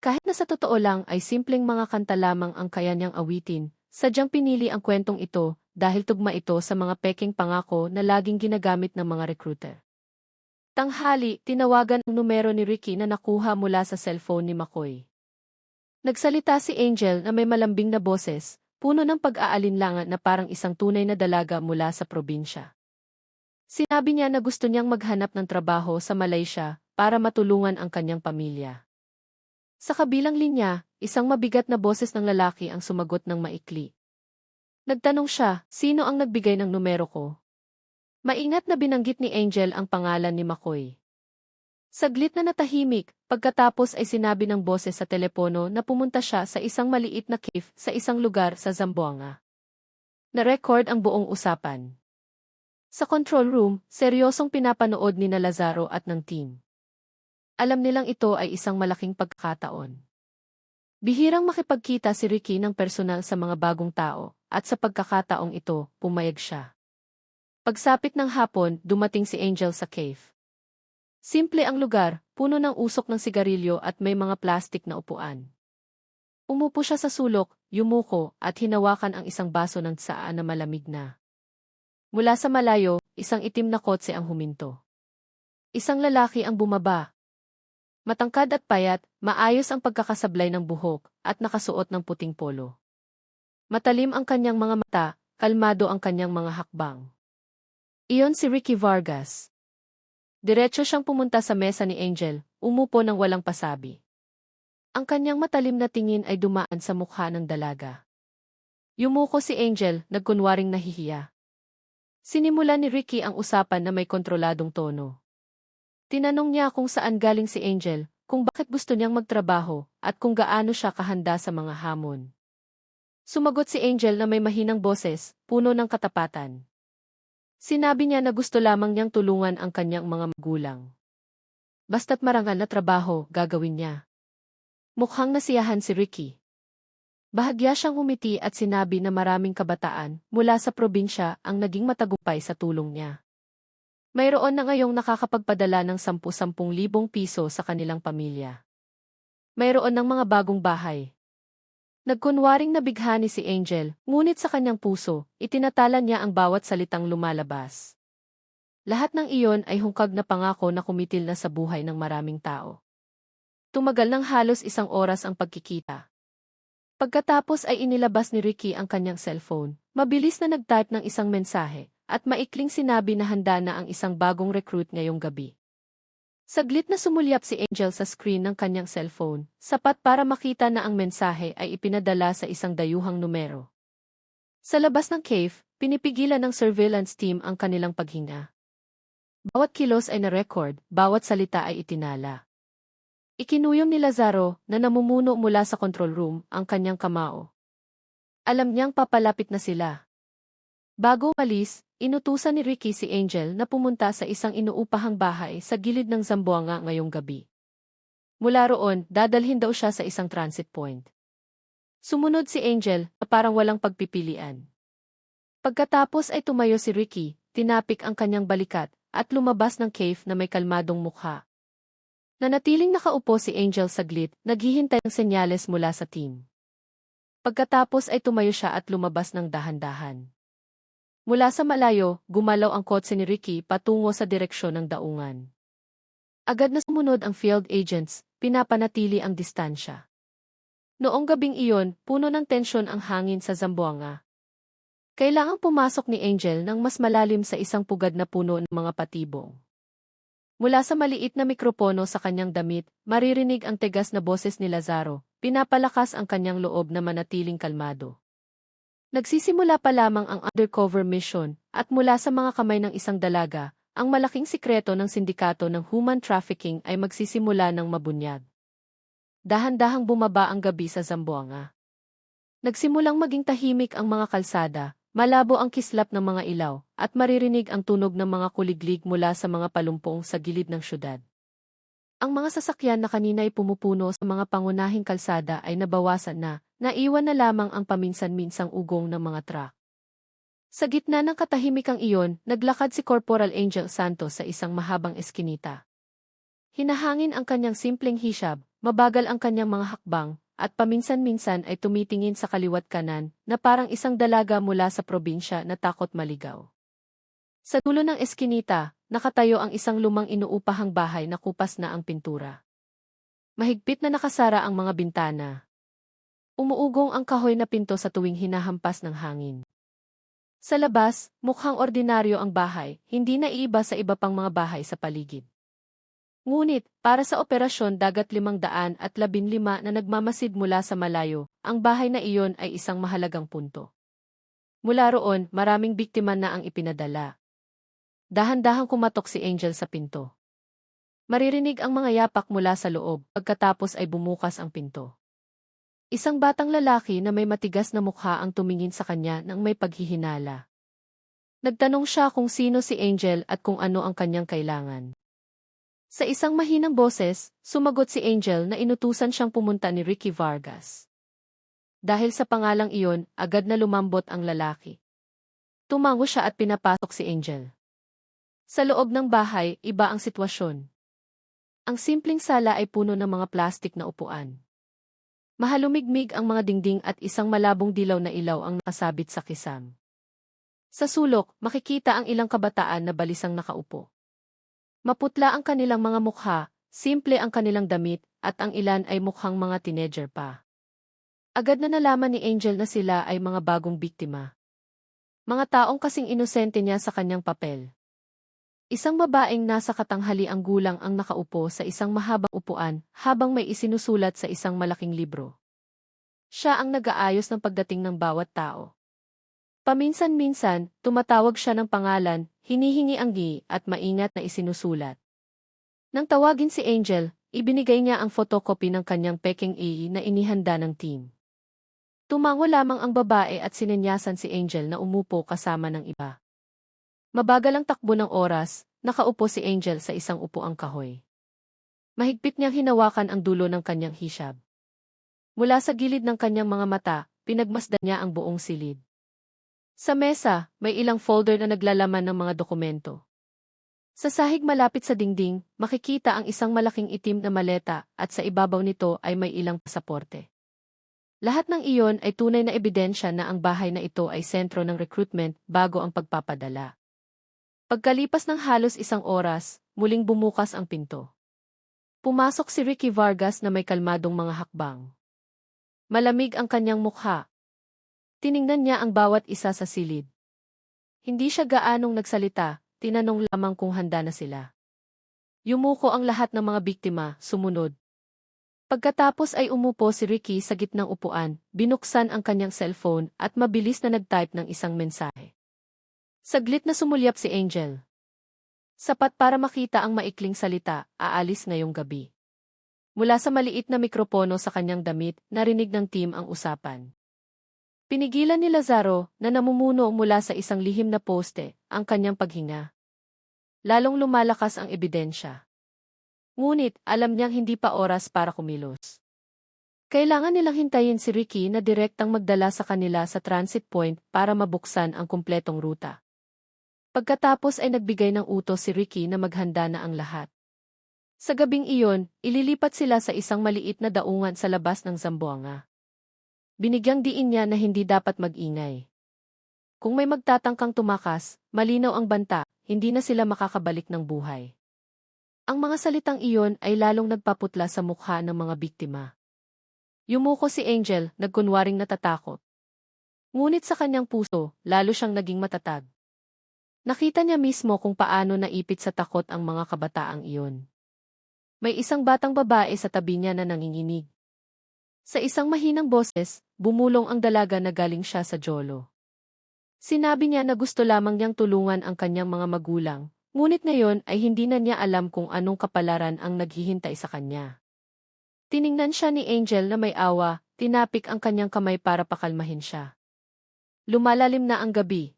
Kahit na sa totoo lang ay simpleng mga kanta lamang ang kaya niyang awitin, sadyang pinili ang kwentong ito dahil tugma ito sa mga peking pangako na laging ginagamit ng mga recruiter. Tanghali, tinawagan ang numero ni Ricky na nakuha mula sa cellphone ni McCoy. Nagsalita si Angel na may malambing na boses, puno ng pag-aalinlangan na parang isang tunay na dalaga mula sa probinsya. Sinabi niya na gusto niyang maghanap ng trabaho sa Malaysia para matulungan ang kanyang pamilya. Sa kabilang linya, isang mabigat na boses ng lalaki ang sumagot ng maikli. Nagtanong siya, sino ang nagbigay ng numero ko? Maingat na binanggit ni Angel ang pangalan ni McCoy. Saglit na natahimik, pagkatapos ay sinabi ng boses sa telepono na pumunta siya sa isang maliit na cave sa isang lugar sa Zamboanga. Na-record ang buong usapan. Sa control room, seryosong pinapanood ni na Lazaro at ng team. Alam nilang ito ay isang malaking pagkakataon. Bihirang makipagkita si Ricky ng personal sa mga bagong tao, at sa pagkakataong ito, pumayag siya. Pagsapit ng hapon, dumating si Angel sa cave. Simple ang lugar, puno ng usok ng sigarilyo at may mga plastik na upuan. Umupo siya sa sulok, yumuko, at hinawakan ang isang baso ng tsaa na malamig na. Mula sa malayo, isang itim na kotse ang huminto. Isang lalaki ang bumaba. Matangkad at payat, maayos ang pagkakasablay ng buhok, at nakasuot ng puting polo. Matalim ang kanyang mga mata, kalmado ang kanyang mga hakbang. Iyon si Ricky Vargas. Diretso siyang pumunta sa mesa ni Angel, umupo ng walang pasabi. Ang kanyang matalim na tingin ay dumaan sa mukha ng dalaga. Yumuko si Angel, nagkunwaring nahihiya. Sinimula ni Ricky ang usapan na may kontroladong tono. Tinanong niya kung saan galing si Angel, kung bakit gusto niyang magtrabaho, at kung gaano siya kahanda sa mga hamon. Sumagot si Angel na may mahinang boses, puno ng katapatan. Sinabi niya na gusto lamang niyang tulungan ang kanyang mga magulang. Basta't marangal na trabaho, gagawin niya. Mukhang nasiyahan si Ricky. Bahagya siyang umiti at sinabi na maraming kabataan mula sa probinsya ang naging matagumpay sa tulong niya. Mayroon na ngayong nakakapagpadala ng 10,000 piso sa kanilang pamilya. Mayroon ng mga bagong bahay. Nagkunwaring nabighani si Angel, ngunit sa kanyang puso, itinatala niya ang bawat salitang lumalabas. Lahat ng iyon ay hungkag na pangako na kumitil na sa buhay ng maraming tao. Tumagal ng halos 1 oras ang pagkikita. Pagkatapos ay inilabas ni Ricky ang kanyang cellphone. Mabilis na nag-type ng isang mensahe at maikling sinabi na handa na ang isang bagong recruit ngayong gabi. Saglit na sumulyap si Angel sa screen ng kanyang cellphone, sapat para makita na ang mensahe ay ipinadala sa isang dayuhang numero. Sa labas ng cave, pinipigilan ng surveillance team ang kanilang paghinga. Bawat kilos ay na-record, bawat salita ay itinala. Ikinuyom ni Lazaro na namumuno mula sa control room ang kanyang kamao. Alam niyang papalapit na sila. Bago umalis, inutusan ni Ricky si Angel na pumunta sa isang inuupahang bahay sa gilid ng Zamboanga ngayong gabi. Mula roon, dadalhin daw siya sa isang transit point. Sumunod si Angel na parang walang pagpipilian. Pagkatapos ay tumayo si Ricky, tinapik ang kanyang balikat, at lumabas ng cave na may kalmadong mukha. Nanatiling nakaupo si Angel saglit, naghihintay ng senyales mula sa team. Pagkatapos ay tumayo siya at lumabas ng dahan-dahan. Mula sa malayo, gumalaw ang kotse ni Ricky patungo sa direksyon ng daungan. Agad na sumunod ang field agents, pinapanatili ang distansya. Noong gabing iyon, puno ng tensyon ang hangin sa Zamboanga. Kailangang pumasok ni Angel ng mas malalim sa isang pugad na puno ng mga patibong. Mula sa maliit na mikropono sa kanyang damit, maririnig ang tigas na boses ni Lazaro, pinapalakas ang kanyang loob na manatiling kalmado. Nagsisimula pa lamang ang undercover mission, at mula sa mga kamay ng isang dalaga, ang malaking sikreto ng sindikato ng human trafficking ay magsisimula ng mabunyag. Dahan-dahang bumaba ang gabi sa Zamboanga. Nagsimulang maging tahimik ang mga kalsada, malabo ang kislap ng mga ilaw, at maririnig ang tunog ng mga kuliglig mula sa mga palumpong sa gilid ng syudad. Ang mga sasakyan na kanina'y pumupuno sa mga pangunahing kalsada ay nabawasan na, naiwan na lamang ang paminsan-minsang ugong ng mga truck. Sa gitna ng katahimikang iyon, naglakad si Corporal Angel Santos sa isang mahabang eskinita. Hinahangin ang kanyang simpleng hishab, mabagal ang kanyang mga hakbang, at paminsan-minsan ay tumitingin sa kaliwat kanan na parang isang dalaga mula sa probinsya na takot maligaw. Sa dulo ng eskinita, nakatayo ang isang lumang inuupahang bahay na kupas na ang pintura. Mahigpit na nakasara ang mga bintana. Umuugong ang kahoy na pinto sa tuwing hinahampas ng hangin. Sa labas, mukhang ordinaryo ang bahay, hindi naiiba sa iba pang mga bahay sa paligid. Ngunit, para sa Operasyon Dagat 515 na nagmamasid mula sa malayo, ang bahay na iyon ay isang mahalagang punto. Mula roon, maraming biktima na ang ipinadala. Dahan-dahang kumatok si Angel sa pinto. Maririnig ang mga yapak mula sa loob, pagkatapos ay bumukas ang pinto. Isang batang lalaki na may matigas na mukha ang tumingin sa kanya nang may paghihinala. Nagtanong siya kung sino si Angel at kung ano ang kanyang kailangan. Sa isang mahinang boses, sumagot si Angel na inutusan siyang pumunta ni Ricky Vargas. Dahil sa pangalang iyon, agad na lumambot ang lalaki. Tumango siya at pinapasok si Angel. Sa loob ng bahay, iba ang sitwasyon. Ang simpleng sala ay puno ng mga plastik na upuan. Mahalumigmig ang mga dingding at isang malabong dilaw na ilaw ang nakasabit sa kisam. Sa sulok, makikita ang ilang kabataan na balisang nakaupo. Maputla ang kanilang mga mukha, simple ang kanilang damit, at ang ilan ay mukhang mga teenager pa. Agad na nalaman ni Angel na sila ay mga bagong biktima. Mga taong kasing inosente niya sa kanyang papel. Isang babaeng nasa katanghaliang gulang ang nakaupo sa isang mahabang upuan habang may isinusulat sa isang malaking libro. Siya ang nag-aayos ng pagdating ng bawat tao. Paminsan-minsan, tumatawag siya ng pangalan, hinihingi ang gi at maingat na isinusulat. Nang tawagin si Angel, ibinigay niya ang photocopy ng kanyang peking i na inihanda ng team. Tumango lamang ang babae at sinenyasan si Angel na umupo kasama ng iba. Mabagal ang takbo ng oras, nakaupo si Angel sa isang upuang kahoy. Mahigpit niyang hinawakan ang dulo ng kanyang hishab. Mula sa gilid ng kanyang mga mata, pinagmasdan niya ang buong silid. Sa mesa, may ilang folder na naglalaman ng mga dokumento. Sa sahig malapit sa dingding, makikita ang isang malaking itim na maleta at sa ibabaw nito ay may ilang pasaporte. Lahat ng iyon ay tunay na ebidensya na ang bahay na ito ay sentro ng recruitment bago ang pagpapadala. Pagkalipas ng halos 1 oras, muling bumukas ang pinto. Pumasok si Ricky Vargas na may kalmadong mga hakbang. Malamig ang kanyang mukha. Tiningnan niya ang bawat isa sa silid. Hindi siya gaanong nagsalita, tinanong lamang kung handa na sila. Yumuko ang lahat ng mga biktima, sumunod. Pagkatapos ay umupo si Ricky sa gitnang upuan, binuksan ang kanyang cellphone at mabilis na nag-type ng isang mensahe. Saglit na sumulyap si Angel. Sapat para makita ang maikling salita, aalis ngayong gabi. Mula sa maliit na mikropono sa kanyang damit, narinig ng team ang usapan. Pinigilan ni Lazaro, na namumuno mula sa isang lihim na poste, ang kanyang paghinga. Lalong lumalakas ang ebidensya. Ngunit, alam niyang hindi pa oras para kumilos. Kailangan nilang hintayin si Ricky na direktang magdala sa kanila sa transit point para mabuksan ang kumpletong ruta. Pagkatapos ay nagbigay ng utos si Ricky na maghanda na ang lahat. Sa gabing iyon, ililipat sila sa isang maliit na daungan sa labas ng Zamboanga. Binigyang diin niya na hindi dapat mag-ingay. Kung may magtatangkang tumakas, malinaw ang banta, hindi na sila makakabalik ng buhay. Ang mga salitang iyon ay lalong nagpaputla sa mukha ng mga biktima. Yumuko si Angel, nagkunwaring natatakot. Ngunit sa kanyang puso, lalo siyang naging matatag. Nakita niya mismo kung paano naipit sa takot ang mga kabataang iyon. May isang batang babae sa tabi niya na nanginginig. Sa isang mahinang boses, bumulong ang dalaga na galing siya sa Jolo. Sinabi niya na gusto lamang niyang tulungan ang kanyang mga magulang, ngunit ngayon ay hindi na niya alam kung anong kapalaran ang naghihintay sa kanya. Tiningnan siya ni Angel na may awa, tinapik ang kanyang kamay para pakalmahin siya. Lumalalim na ang gabi.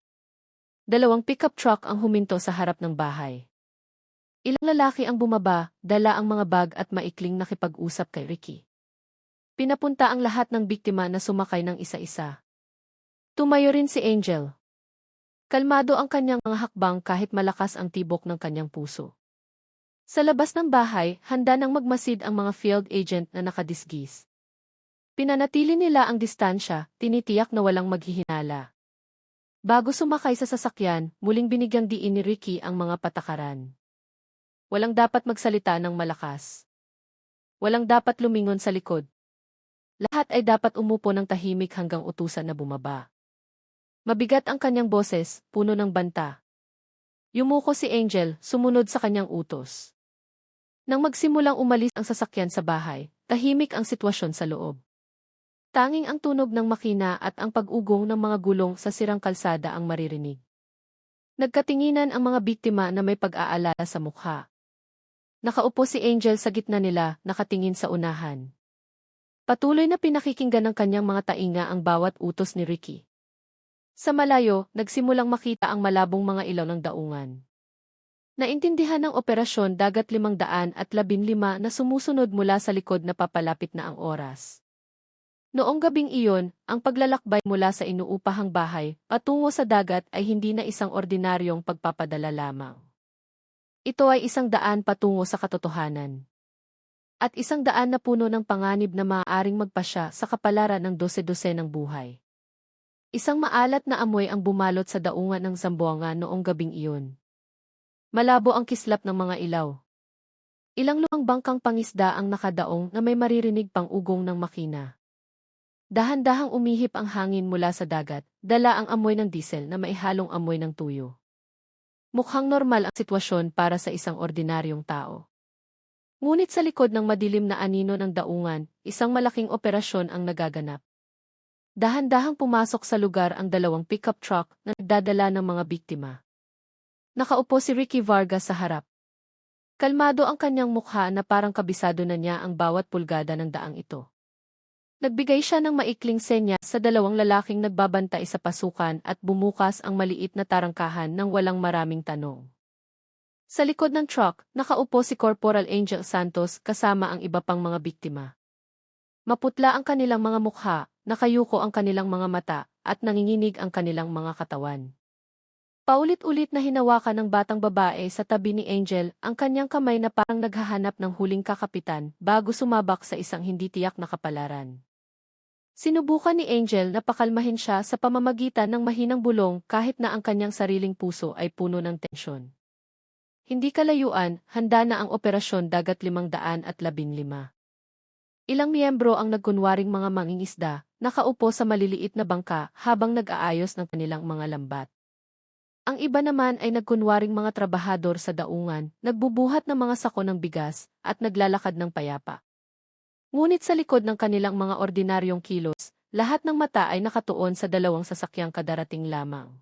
2 pickup truck ang huminto sa harap ng bahay. Ilang lalaki ang bumaba, dala ang mga bag at maikling nakipag-usap kay Ricky. Pinapunta ang lahat ng biktima na sumakay ng isa-isa. Tumayo rin si Angel. Kalmado ang kanyang mga hakbang kahit malakas ang tibok ng kanyang puso. Sa labas ng bahay, handa nang magmasid ang mga field agent na nakadisgis. Pinanatili nila ang distansya, tinitiyak na walang maghihinala. Bago sumakay sa sasakyan, muling binigyang diin ni Ricky ang mga patakaran. Walang dapat magsalita ng malakas. Walang dapat lumingon sa likod. Lahat ay dapat umupo ng tahimik hanggang utusan na bumaba. Mabigat ang kanyang boses, puno ng banta. Yumuko si Angel, sumunod sa kanyang utos. Nang magsimulang umalis ang sasakyan sa bahay, tahimik ang sitwasyon sa loob. Tanging ang tunog ng makina at ang pag-ugong ng mga gulong sa sirang kalsada ang maririnig. Nagkatinginan ang mga biktima na may pag-aalala sa mukha. Nakaupo si Angel sa gitna nila, nakatingin sa unahan. Patuloy na pinakikinggan ng kanyang mga tainga ang bawat utos ni Ricky. Sa malayo, nagsimulang makita ang malabong mga ilaw ng daungan. Naintindihan ng operasyon dagat 515 na sumusunod mula sa likod na papalapit na ang oras. Noong gabing iyon, ang paglalakbay mula sa inuupahang bahay patungo sa dagat ay hindi na isang ordinaryong pagpapadala lamang. Ito ay isang daan patungo sa katotohanan. At isang daan na puno ng panganib na maaaring magpasya sa kapalaran ng 12 ng buhay. Isang maalat na amoy ang bumalot sa daungan ng Zamboanga noong gabing iyon. Malabo ang kislap ng mga ilaw. Ilang lumang bangkang pangisda ang nakadaong na may maririnig pang ugong ng makina. Dahan-dahang umihip ang hangin mula sa dagat, dala ang amoy ng diesel na maihalong amoy ng tuyo. Mukhang normal ang sitwasyon para sa isang ordinaryong tao. Ngunit sa likod ng madilim na anino ng daungan, isang malaking operasyon ang nagaganap. Dahan-dahang pumasok sa lugar ang 2 pickup truck na nagdadala ng mga biktima. Nakaupo si Ricky Vargas sa harap. Kalmado ang kanyang mukha na parang kabisado na niya ang bawat pulgada ng daang ito. Nagbigay siya ng maikling senya sa 2 lalaking nagbabantay sa pasukan at bumukas ang maliit na tarangkahan ng walang maraming tanong. Sa likod ng truck, nakaupo si Corporal Angel Santos kasama ang iba pang mga biktima. Maputla ang kanilang mga mukha, nakayuko ang kanilang mga mata, at nanginginig ang kanilang mga katawan. Paulit-ulit na hinawakan ng batang babae sa tabi ni Angel ang kanyang kamay na parang naghahanap ng huling kakapitan bago sumabak sa isang hindi tiyak na kapalaran. Sinubukan ni Angel na pakalmahin siya sa pamamagitan ng mahinang bulong kahit na ang kanyang sariling puso ay puno ng tensyon. Hindi kalayuan, handa na ang Operasyon Dagat 515. Ilang miyembro ang nagkunwaring mga mangingisda, nakaupo sa maliliit na bangka habang nag-aayos ng kanilang mga lambat. Ang iba naman ay nagkunwaring mga trabahador sa daungan, nagbubuhat ng mga sako ng bigas, at naglalakad ng payapa. Ngunit sa likod ng kanilang mga ordinaryong kilos, lahat ng mata ay nakatuon sa dalawang sasakyang kadarating lamang.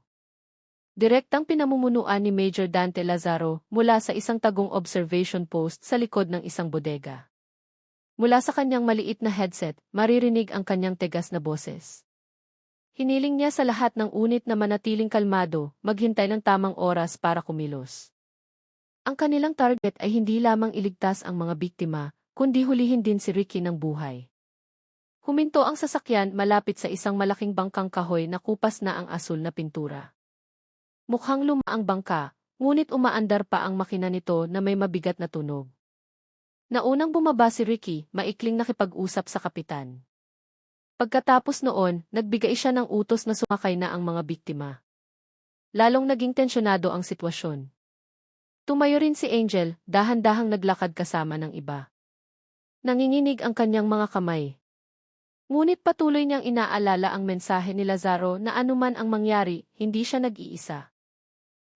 Direktang pinamumunuan ni Major Dante Lazaro mula sa isang tagong observation post sa likod ng isang bodega. Mula sa kanyang maliit na headset, maririnig ang kanyang tegas na boses. Hiniling niya sa lahat ng unit na manatiling kalmado, maghintay ng tamang oras para kumilos. Ang kanilang target ay hindi lamang iligtas ang mga biktima, kundi hulihin din si Ricky ng buhay. Huminto ang sasakyan malapit sa isang malaking bangkang kahoy na kupas na ang asul na pintura. Mukhang luma ang bangka, ngunit umaandar pa ang makina nito na may mabigat na tunog. Naunang bumaba si Ricky, maikling nakipag-usap sa kapitan. Pagkatapos noon, nagbigay siya ng utos na sumakay na ang mga biktima. Lalong naging tensyonado ang sitwasyon. Tumayo rin si Angel, dahan-dahang naglakad kasama ng iba. Nanginginig ang kanyang mga kamay. Ngunit patuloy niyang inaalala ang mensahe ni Lazaro na anuman ang mangyari, hindi siya nag-iisa.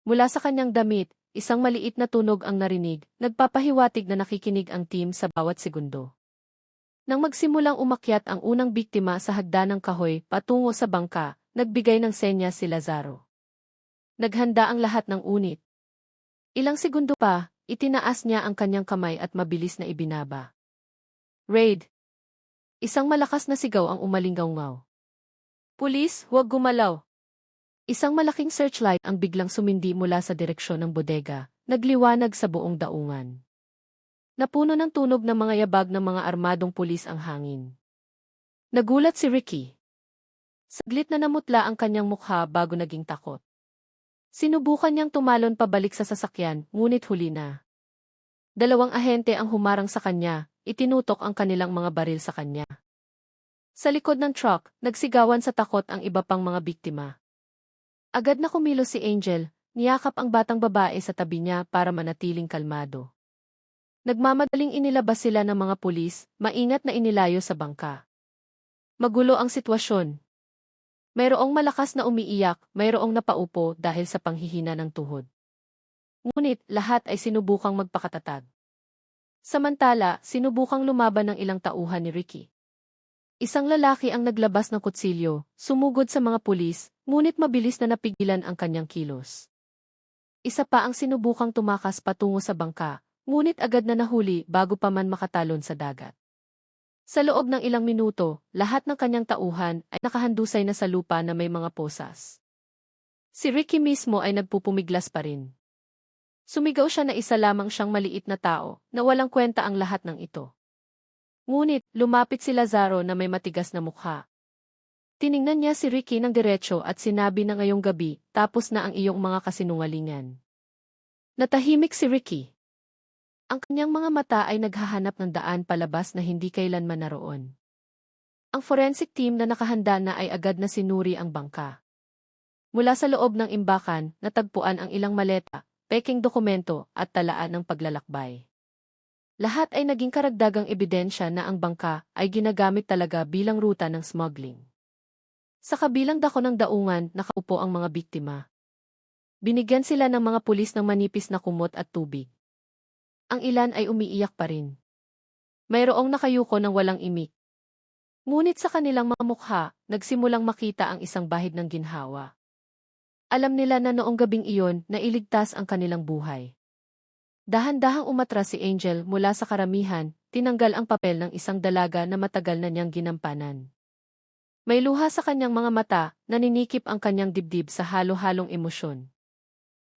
Mula sa kanyang damit, isang maliit na tunog ang narinig, nagpapahiwatig na nakikinig ang team sa bawat segundo. Nang magsimulang umakyat ang unang biktima sa hagdan ng kahoy patungo sa bangka, nagbigay ng senya si Lazaro. Naghanda ang lahat ng unit. Ilang segundo pa, itinaas niya ang kanyang kamay at mabilis na ibinaba. Raid! Isang malakas na sigaw ang umalinggaw-ngaw. Pulis, huwag gumalaw! Isang malaking searchlight ang biglang sumindi mula sa direksyon ng bodega, nagliwanag sa buong daungan. Napuno ng tunog ng mga yabag ng mga armadong pulis ang hangin. Nagulat si Ricky. Saglit na namutla ang kanyang mukha bago naging takot. Sinubukan niyang tumalon pabalik sa sasakyan, ngunit huli na. Dalawang ahente ang humarang sa kanya, itinutok ang kanilang mga baril sa kanya. Sa likod ng truck, nagsigawan sa takot ang iba pang mga biktima. Agad na kumilos si Angel, niyakap ang batang babae sa tabi niya para manatiling kalmado. Nagmamadaling inilabas sila ng mga pulis, maingat na inilayo sa bangka. Magulo ang sitwasyon. Mayroong malakas na umiiyak, mayroong napaupo dahil sa panghihina ng tuhod. Ngunit lahat ay sinubukang magpakatatag. Samantala, sinubukang lumaban ng ilang tauhan ni Ricky. Isang lalaki ang naglabas ng kutsilyo, sumugod sa mga pulis, ngunit mabilis na napigilan ang kanyang kilos. Isa pa ang sinubukang tumakas patungo sa bangka, ngunit agad na nahuli bago pa man makatalon sa dagat. Sa loob ng ilang minuto, lahat ng kanyang tauhan ay nakahandusay na sa lupa na may mga posas. Si Ricky mismo ay nagpupumiglas pa rin. Sumigaw siya na isa lamang siyang maliit na tao, na walang kwenta ang lahat ng ito. Ngunit, lumapit si Lazaro na may matigas na mukha. Tiningnan niya si Ricky ng diretso at sinabi na ngayong gabi, tapos na ang iyong mga kasinungalingan. Natahimik si Ricky. Ang kanyang mga mata ay naghahanap ng daan palabas na hindi kailanman naroon. Ang forensic team na nakahanda na ay agad na sinuri ang bangka. Mula sa loob ng imbakan, natagpuan ang ilang maleta, peking dokumento at talaan ng paglalakbay. Lahat ay naging karagdagang ebidensya na ang bangka ay ginagamit talaga bilang ruta ng smuggling. Sa kabilang dako ng daungan, nakaupo ang mga biktima. Binigyan sila ng mga pulis ng manipis na kumot at tubig. Ang ilan ay umiiyak pa rin. Mayroong nakayuko ng walang imik. Ngunit sa kanilang mga mukha, nagsimulang makita ang isang bahid ng ginhawa. Alam nila na noong gabing iyon na iligtas ang kanilang buhay. Dahan-dahang umatras si Angel mula sa karamihan, tinanggal ang papel ng isang dalaga na matagal na niyang ginampanan. May luha sa kanyang mga mata, naninikip ang kanyang dibdib sa halo-halong emosyon.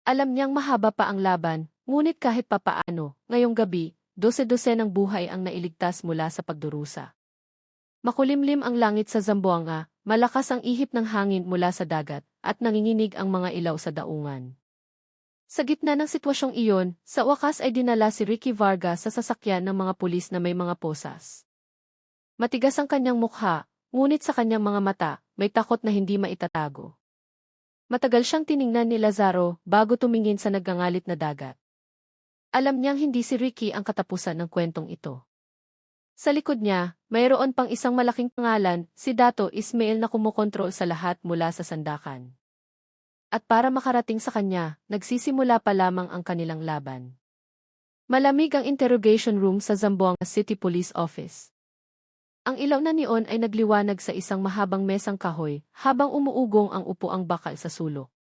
Alam niyang mahaba pa ang laban, ngunit kahit papaano, ngayong gabi, dose-dose ng buhay ang nailigtas mula sa pagdurusa. Makulimlim ang langit sa Zamboanga, malakas ang ihip ng hangin mula sa dagat, at nanginginig ang mga ilaw sa daungan. Sa gitna ng sitwasyong iyon, sa wakas ay dinala si Ricky Vargas sa sasakyan ng mga pulis na may mga posas. Matigas ang kanyang mukha, ngunit sa kanyang mga mata, may takot na hindi maitatago. Matagal siyang tiningnan ni Lazaro bago tumingin sa nagngangalit na dagat. Alam niyang hindi si Ricky ang katapusan ng kwentong ito. Sa likod niya, mayroon pang isang malaking pangalan, si Dato Ismail na kumokontrol sa lahat mula sa sandakan. At para makarating sa kanya, nagsisimula pa lamang ang kanilang laban. Malamig ang interrogation room sa Zamboanga City Police Office. Ang ilaw na neon ay nagliwanag sa isang mahabang mesang kahoy, habang umuugong ang upuang bakal sa sulok.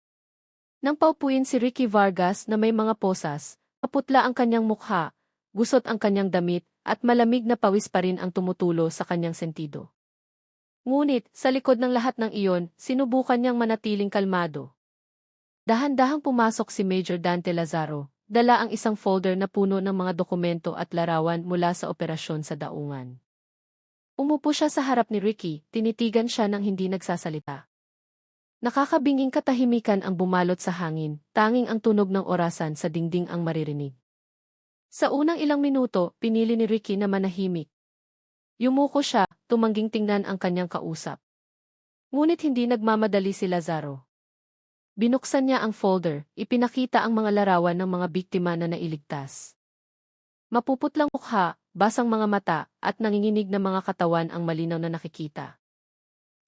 Nang paupuin si Ricky Vargas na may mga posas, maputla ang kanyang mukha, gusot ang kanyang damit, at malamig na pawis pa rin ang tumutulo sa kanyang sentido. Ngunit, sa likod ng lahat ng iyon, sinubukan niyang manatiling kalmado. Dahan-dahang pumasok si Major Dante Lazaro, dala ang isang folder na puno ng mga dokumento at larawan mula sa operasyon sa daungan. Umupo siya sa harap ni Ricky, tinitigan siya ng hindi nagsasalita. Nakakabinging katahimikan ang bumalot sa hangin, tanging ang tunog ng orasan sa dingding ang maririnig. Sa unang ilang minuto, pinili ni Ricky na manahimik. Yumuko siya, tumangging tingnan ang kanyang kausap. Ngunit hindi nagmamadali si Lazaro. Binuksan niya ang folder, ipinakita ang mga larawan ng mga biktima na nailigtas. Mapuputlang mukha, basang mga mata, at nanginginig na mga katawan ang malinaw na nakikita.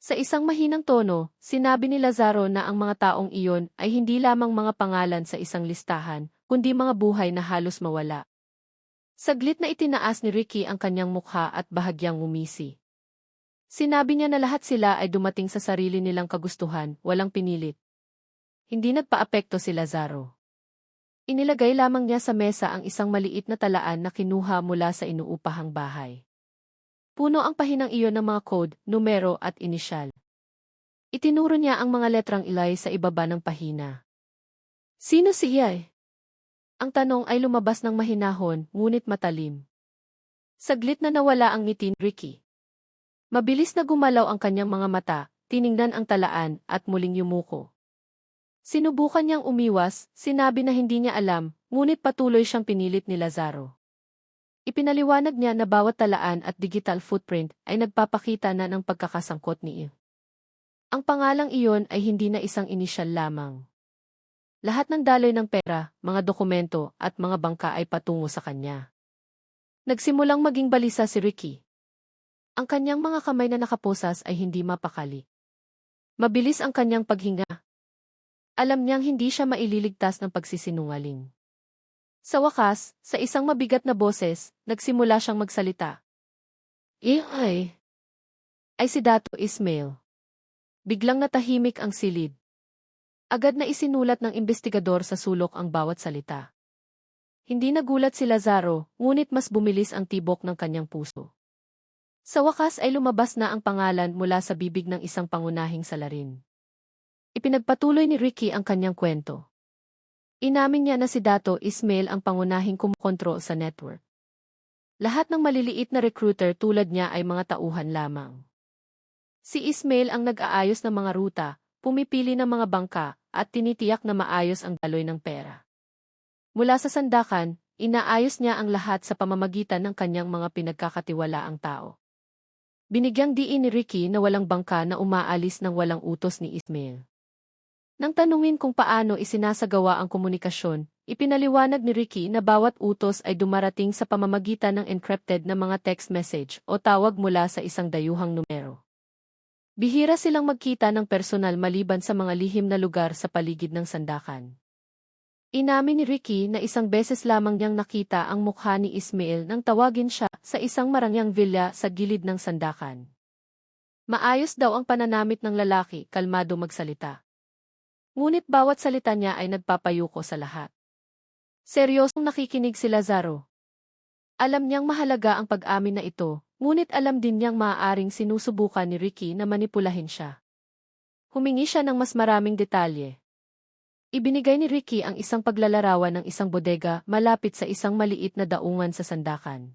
Sa isang mahinang tono, sinabi ni Lazaro na ang mga taong iyon ay hindi lamang mga pangalan sa isang listahan, kundi mga buhay na halos mawala. Saglit na itinaas ni Ricky ang kanyang mukha at bahagyang ngumisi. Sinabi niya na lahat sila ay dumating sa sarili nilang kagustuhan, walang pinilit. Hindi nagpaapekto si Lazaro. Inilagay lamang niya sa mesa ang isang maliit na talaan na kinuha mula sa inuupahang bahay. Puno ang pahinang iyon ng mga code, numero at inisyal. Itinuro niya ang mga letrang ilay sa ibaba ng pahina. Sino siya? Ang tanong ay lumabas ng mahinahon, ngunit matalim. Saglit na nawala ang ngiti ni Ricky. Mabilis na gumalaw ang kanyang mga mata, tiningnan ang talaan, at muling yumuko. Sinubukan niyang umiwas, sinabi na hindi niya alam, ngunit patuloy siyang pinilit ni Lazaro. Ipinaliwanag niya na bawat talaan at digital footprint ay nagpapakita na ng pagkakasangkot ni Il. Ang pangalang iyon ay hindi na isang inisyal lamang. Lahat ng daloy ng pera, mga dokumento, at mga bangka ay patungo sa kanya. Nagsimulang maging balisa si Ricky. Ang kanyang mga kamay na nakaposas ay hindi mapakali. Mabilis ang kanyang paghinga. Alam niyang hindi siya maililigtas ng pagsisinungaling. Sa wakas, sa isang mabigat na boses, nagsimula siyang magsalita. Ay si Dato Ismail. Biglang natahimik ang silid. Agad na isinulat ng investigador sa sulok ang bawat salita. Hindi nagulat si Lazaro, ngunit mas bumilis ang tibok ng kanyang puso. Sa wakas ay lumabas na ang pangalan mula sa bibig ng isang pangunahing salarin. Ipinagpatuloy ni Ricky ang kanyang kwento. Inamin niya na si Dato Ismail ang pangunahing kumokontrol sa network. Lahat ng maliliit na recruiter tulad niya ay mga tauhan lamang. Si Ismail ang nag-aayos ng mga ruta, pumipili ng mga bangka, at tinitiyak na maayos ang daloy ng pera. Mula sa sandakan, inaayos niya ang lahat sa pamamagitan ng kanyang mga pinagkakatiwalaang tao. Binigyang diin ni Ricky na walang bangka na umaalis ng walang utos ni Ismail. Nang tanungin kung paano isinasagawa ang komunikasyon, ipinaliwanag ni Ricky na bawat utos ay dumarating sa pamamagitan ng encrypted na mga text message o tawag mula sa isang dayuhang numero. Bihira silang magkita ng personal maliban sa mga lihim na lugar sa paligid ng sandakan. Inamin ni Ricky na isang beses lamang niyang nakita ang mukha ni Ismail nang tawagin siya sa isang marangyang villa sa gilid ng sandakan. Maayos daw ang pananamit ng lalaki, kalmado magsalita. Ngunit bawat salita niya ay nagpapayuko sa lahat. Seryosong nakikinig si Lazaro. Alam niyang mahalaga ang pag-amin na ito, ngunit alam din niyang maaaring sinusubukan ni Ricky na manipulahin siya. Humingi siya ng mas maraming detalye. Ibinigay ni Ricky ang isang paglalarawan ng isang bodega malapit sa isang maliit na daungan sa sandakan.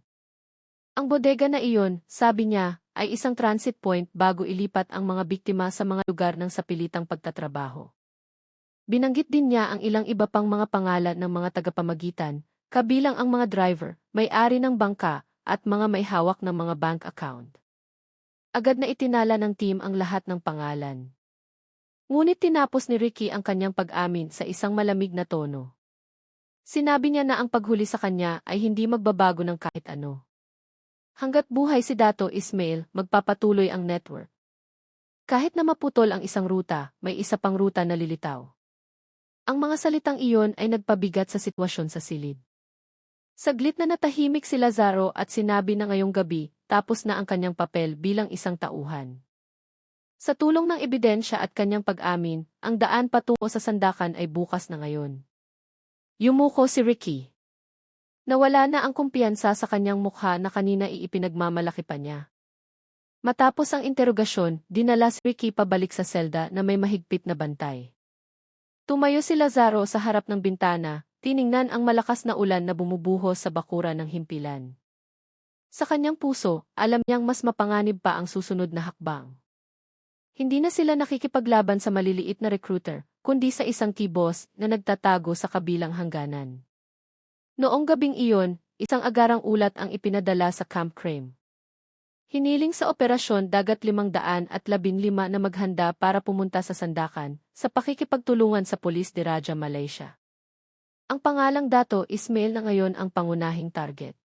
Ang bodega na iyon, sabi niya, ay isang transit point bago ilipat ang mga biktima sa mga lugar ng sapilitang pagtatrabaho. Binanggit din niya ang ilang iba pang mga pangalan ng mga tagapamagitan, kabilang ang mga driver, may-ari ng bangka, at mga may hawak ng mga bank account. Agad na itinala ng team ang lahat ng pangalan. Ngunit tinapos ni Ricky ang kanyang pag-amin sa isang malamig na tono. Sinabi niya na ang paghuli sa kanya ay hindi magbabago ng kahit ano. Hanggat buhay si Dato Ismail, magpapatuloy ang network. Kahit na maputol ang isang ruta, may isa pang ruta na lilitaw. Ang mga salitang iyon ay nagpabigat sa sitwasyon sa silid. Saglit na natahimik si Lazaro at sinabi na ngayong gabi, tapos na ang kanyang papel bilang isang tauhan. Sa tulong ng ebidensya at kanyang pag-amin, ang daan patungo sa sandakan ay bukas na ngayon. Yumuko si Ricky. Nawala na ang kumpiyansa sa kanyang mukha na kanina iipinagmamalaki pa niya. Matapos ang interogasyon, dinala si Ricky pabalik sa selda na may mahigpit na bantay. Tumayo si Lazaro sa harap ng bintana, tiningnan ang malakas na ulan na bumubuhos sa bakuran ng himpilan. Sa kanyang puso, alam niyang mas mapanganib pa ang susunod na hakbang. Hindi na sila nakikipaglaban sa maliliit na recruiter, kundi sa isang key boss na nagtatago sa kabilang hangganan. Noong gabing iyon, isang agarang ulat ang ipinadala sa Camp Creme. Hiniling sa operasyon dagat 515 na maghanda para pumunta sa sandakan, sa pakikipagtulungan sa pulis de Raja, Malaysia. Ang pangalang Dato Ismail na ngayon ang pangunahing target.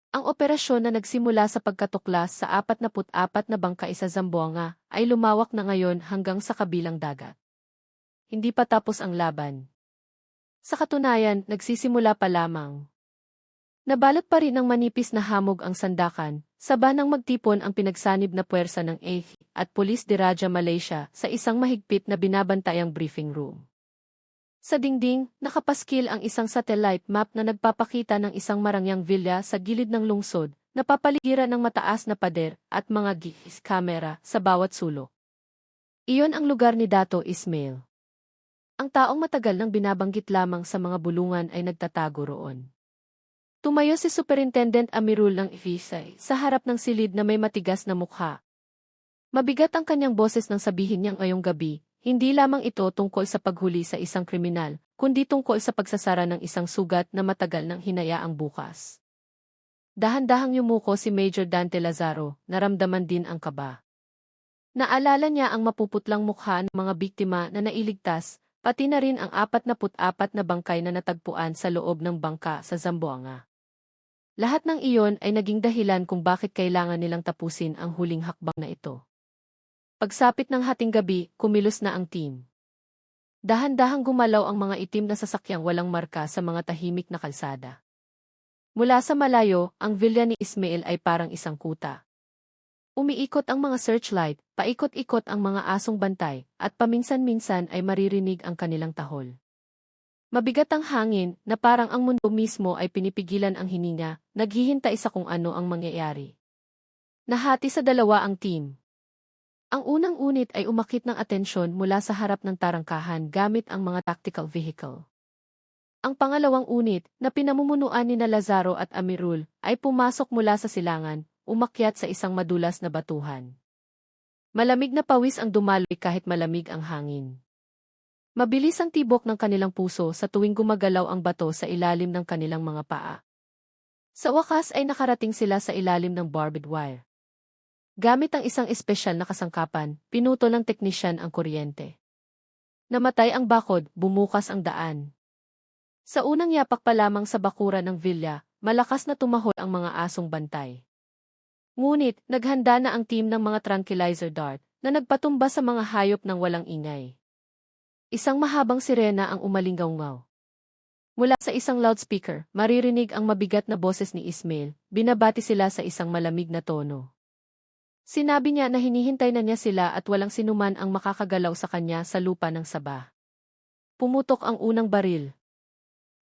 Ang operasyon na nagsimula sa pagkatuklas sa 44 na bangkay sa Zamboanga ay lumawak na ngayon hanggang sa kabilang dagat. Hindi pa tapos ang laban. Sa katunayan, nagsisimula pa lamang. Nabalot pa rin ng manipis na hamog ang sandakan, sabanang magtipon ang pinagsanib na puwersa ng AFP at Pulis de Raja, Malaysia sa isang mahigpit na binabantayang briefing room. Sa dingding, nakapaskil ang isang satellite map na nagpapakita ng isang marangyang villa sa gilid ng lungsod, na papaligiran ng mataas na pader at mga gihis kamera sa bawat sulok. Iyon ang lugar ni Dato Ismail. Ang taong matagal nang binabanggit lamang sa mga bulungan ay nagtatago roon. Tumayo si Superintendent Amirul ng FISA sa harap ng silid na may matigas na mukha. Mabigat ang kanyang boses nang sabihin niyang ngayong gabi, hindi lamang ito tungkol sa paghuli sa isang kriminal, kundi tungkol sa pagsasara ng isang sugat na matagal nang hinayaang bukas. Dahan-dahang yumuko si Major Dante Lazaro, naramdaman din ang kaba. Naalala niya ang mapuputlang mukha ng mga biktima na nailigtas, pati na rin ang 44 na bangkay na natagpuan sa loob ng bangka sa Zamboanga. Lahat ng iyon ay naging dahilan kung bakit kailangan nilang tapusin ang huling hakbang na ito. Pagsapit ng hating gabi, kumilos na ang team. Dahan-dahang gumalaw ang mga itim na sasakyang walang marka sa mga tahimik na kalsada. Mula sa malayo, ang villa ni Ismail ay parang isang kuta. Umiikot ang mga searchlight, paikot-ikot ang mga asong bantay, at paminsan-minsan ay maririnig ang kanilang tahol. Mabigat ang hangin, na parang ang mundo mismo ay pinipigilan ang hininga, naghihintay sa kung ano ang mangyayari. Nahati sa dalawa ang team. Ang unang unit ay umakit ng atensyon mula sa harap ng tarangkahan gamit ang mga tactical vehicle. Ang pangalawang unit, na pinamumunuan ni Lazaro at Amirul, ay pumasok mula sa silangan, umakyat sa isang madulas na batuhan. Malamig na pawis ang dumaloy kahit malamig ang hangin. Mabilis ang tibok ng kanilang puso sa tuwing gumagalaw ang bato sa ilalim ng kanilang mga paa. Sa wakas ay nakarating sila sa ilalim ng barbed wire. Gamit ang isang espesyal na kasangkapan, pinuto ng teknisyan ang kuryente. Namatay ang bakod, bumukas ang daan. Sa unang yapak pa lamang sa bakuran ng villa, malakas na tumahol ang mga asong bantay. Ngunit, naghanda na ang team ng mga tranquilizer dart na nagpatumba sa mga hayop ng walang ingay. Isang mahabang sirena ang umalinggaw-ngaw. Mula sa isang loudspeaker, maririnig ang mabigat na boses ni Ismail, binabati sila sa isang malamig na tono. Sinabi niya na hinihintay na niya sila at walang sinuman ang makakagalaw sa kanya sa lupa ng Sabah. Pumutok ang unang baril.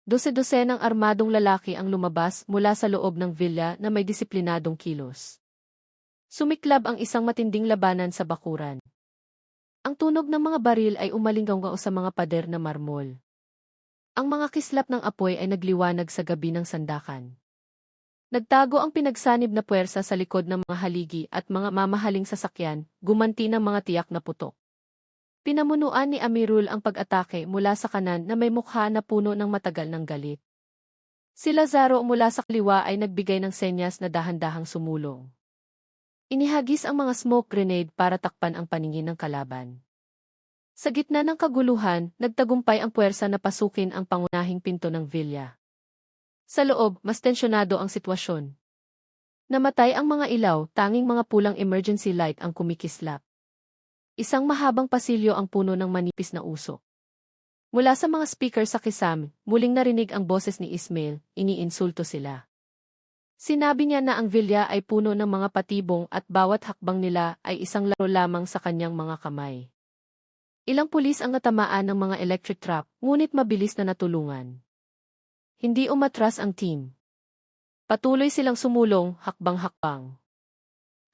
Dose-dosenang armadong lalaki ang lumabas mula sa loob ng villa na may disiplinadong kilos. Sumiklab ang isang matinding labanan sa bakuran. Ang tunog ng mga baril ay umalinggaw sa mga pader na marmol. Ang mga kislap ng apoy ay nagliwanag sa gabi ng sandakan. Nagtago ang pinagsanib na puwersa sa likod ng mga haligi at mga mamahaling sasakyan, gumanti ng mga tiyak na putok. Pinamunuan ni Amirul ang pag-atake mula sa kanan na may mukha na puno ng matagal ng galit. Si Lazaro mula sa kaliwa ay nagbigay ng senyas na dahan-dahang sumulong. Inihagis ang mga smoke grenade para takpan ang paningin ng kalaban. Sa gitna ng kaguluhan, nagtagumpay ang puwersa na pasukin ang pangunahing pinto ng villa. Sa loob, mas tensyonado ang sitwasyon. Namatay ang mga ilaw, tanging mga pulang emergency light ang kumikislap. Isang mahabang pasilyo ang puno ng manipis na usok. Mula sa mga speaker sa kisam, muling narinig ang boses ni Ismail, iniinsulto sila. Sinabi niya na ang villa ay puno ng mga patibong at bawat hakbang nila ay isang laro lamang sa kanyang mga kamay. Ilang pulis ang natamaan ng mga electric trap, ngunit mabilis na natulungan. Hindi umatras ang team. Patuloy silang sumulong, hakbang-hakbang.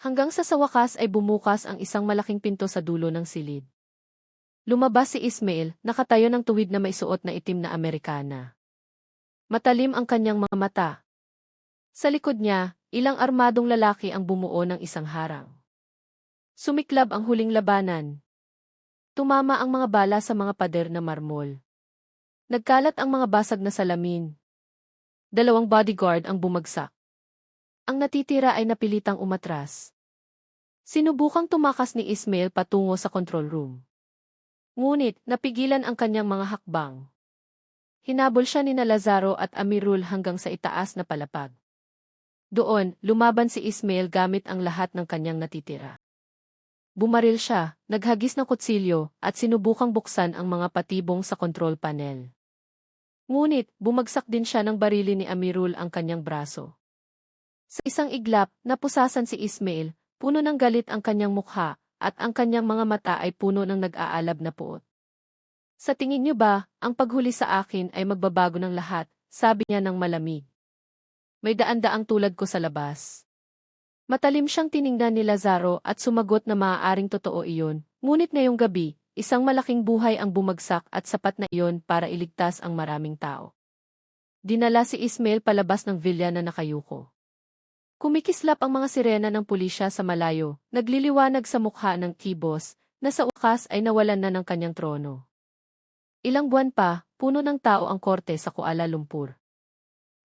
Hanggang sa wakas ay bumukas ang isang malaking pinto sa dulo ng silid. Lumabas si Ismail, nakatayo ng tuwid na may suot na itim na Amerikana. Matalim ang kanyang mga mata. Sa likod niya, ilang armadong lalaki ang bumuo ng isang harang. Sumiklab ang huling labanan. Tumama ang mga bala sa mga pader na marmol. Nagkalat ang mga basag na salamin. 2 bodyguard ang bumagsak. Ang natitira ay napilitang umatras. Sinubukang tumakas ni Ismail patungo sa control room. Ngunit, napigilan ang kanyang mga hakbang. Hinabol siya ni Lazaro at Amirul hanggang sa itaas na palapag. Doon, lumaban si Ismail gamit ang lahat ng kanyang natitira. Bumaril siya, naghagis ng kutsilyo, at sinubukang buksan ang mga patibong sa control panel. Ngunit, bumagsak din siya ng barili ni Amirul ang kanyang braso. Sa isang iglap, napusasan si Ismail, puno ng galit ang kanyang mukha, at ang kanyang mga mata ay puno ng nag-aalab na puot. Sa tingin niyo ba, ang paghuli sa akin ay magbabago ng lahat, sabi niya ng malamig. May daan-daang tulad ko sa labas. Matalim siyang tiningnan ni Lazaro at sumagot na maaaring totoo iyon, ngunit ngayong gabi, isang malaking buhay ang bumagsak at sapat na iyon para iligtas ang maraming tao. Dinala si Ismail palabas ng villa na nakayuko. Kumikislap ang mga sirena ng pulisya sa malayo, nagliliwanag sa mukha ng kibos, na sa wakas ay nawalan na ng kanyang trono. Ilang buwan pa, puno ng tao ang korte sa Kuala Lumpur.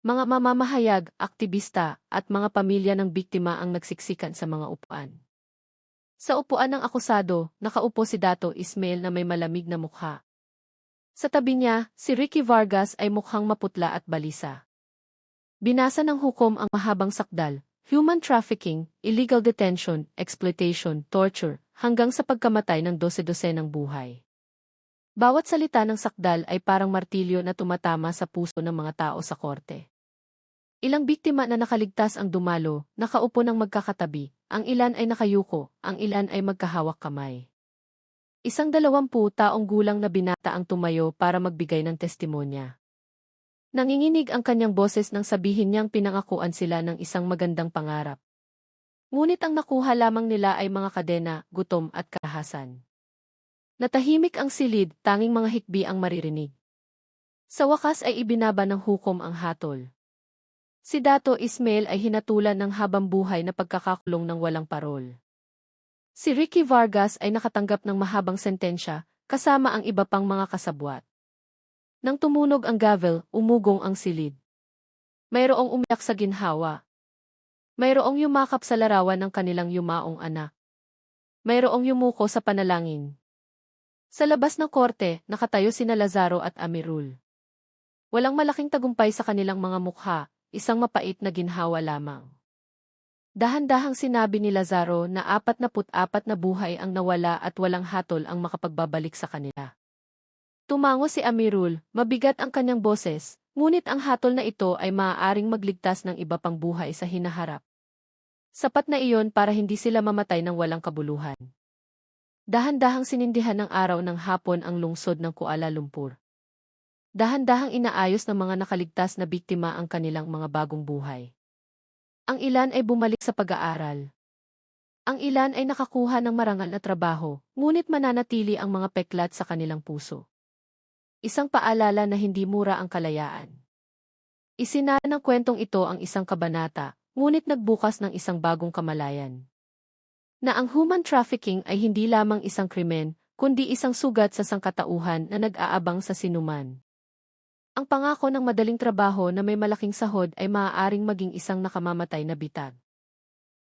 Mga mamamahayag, aktivista, at mga pamilya ng biktima ang nagsiksikan sa mga upuan. Sa upuan ng akusado, nakaupo si Dato Ismail na may malamig na mukha. Sa tabi niya, si Ricky Vargas ay mukhang maputla at balisa. Binasa ng hukom ang mahabang sakdal, human trafficking, illegal detention, exploitation, torture, hanggang sa pagkamatay ng 12 ng buhay. Bawat salita ng sakdal ay parang martilyo na tumatama sa puso ng mga tao sa korte. Ilang biktima na nakaligtas ang dumalo, nakaupo ng magkakatabi, ang ilan ay nakayuko, ang ilan ay magkahawak kamay. Isang 20 taong gulang na binata ang tumayo para magbigay ng testimonya. Nanginginig ang kanyang boses nang sabihin niyang pinangakuan sila ng isang magandang pangarap. Ngunit ang nakuha lamang nila ay mga kadena, gutom at karahasan. Natahimik ang silid, tanging mga hikbi ang maririnig. Sa wakas ay ibinaba ng hukom ang hatol. Si Dato Ismail ay hinatulan ng habang-buhay na pagkakakulong ng walang parol. Si Ricky Vargas ay nakatanggap ng mahabang sentensya, kasama ang iba pang mga kasabwat. Nang tumunog ang gavel, umugong ang silid. Mayroong umiyak sa ginhawa. Mayroong yumakap sa larawan ng kanilang yumaong anak. Mayroong yumuko sa panalangin. Sa labas ng korte, nakatayo sina Lazaro at Amirul. Walang malaking tagumpay sa kanilang mga mukha, isang mapait na ginhawa lamang. Dahan-dahang sinabi ni Lazaro na 44 na buhay ang nawala at walang hatol ang makapagbabalik sa kanila. Tumango si Amirul, mabigat ang kanyang boses, ngunit ang hatol na ito ay maaaring magligtas ng iba pang buhay sa hinaharap. Sapat na iyon para hindi sila mamatay ng walang kabuluhan. Dahan-dahang sinindihan ng araw ng hapon ang lungsod ng Kuala Lumpur. Dahan-dahang inaayos ng mga nakaligtas na biktima ang kanilang mga bagong buhay. Ang ilan ay bumalik sa pag-aaral. Ang ilan ay nakakuha ng marangal na trabaho, ngunit mananatili ang mga peklat sa kanilang puso. Isang paalala na hindi mura ang kalayaan. Isinara ng kwentong ito ang isang kabanata, ngunit nagbukas ng isang bagong kamalayan. Na ang human trafficking ay hindi lamang isang krimen, kundi isang sugat sa sangkatauhan na nag-aabang sa sinuman. Ang pangako ng madaling trabaho na may malaking sahod ay maaaring maging isang nakamamatay na bitag.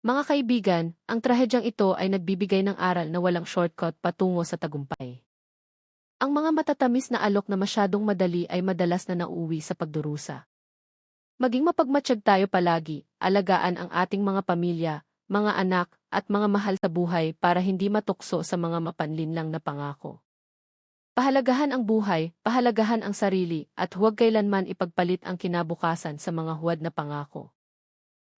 Mga kaibigan, ang trahedyang ito ay nagbibigay ng aral na walang shortcut patungo sa tagumpay. Ang mga matatamis na alok na masyadong madali ay madalas na nauuwi sa pagdurusa. Maging mapagmatsyag tayo palagi, alagaan ang ating mga pamilya, mga anak, at mga mahal sa buhay para hindi matukso sa mga mapanlinlang na pangako. Pahalagahan ang buhay, pahalagahan ang sarili, at huwag kailanman ipagpalit ang kinabukasan sa mga huwad na pangako.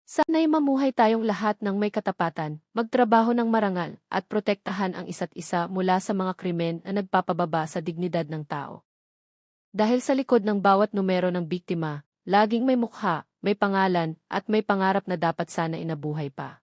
Sana'y mamuhay tayong lahat ng may katapatan, magtrabaho ng marangal, at protektahan ang isa't isa mula sa mga krimen na nagpapababa sa dignidad ng tao. Dahil sa likod ng bawat numero ng biktima, laging may mukha, may pangalan, at may pangarap na dapat sana inabuhay pa.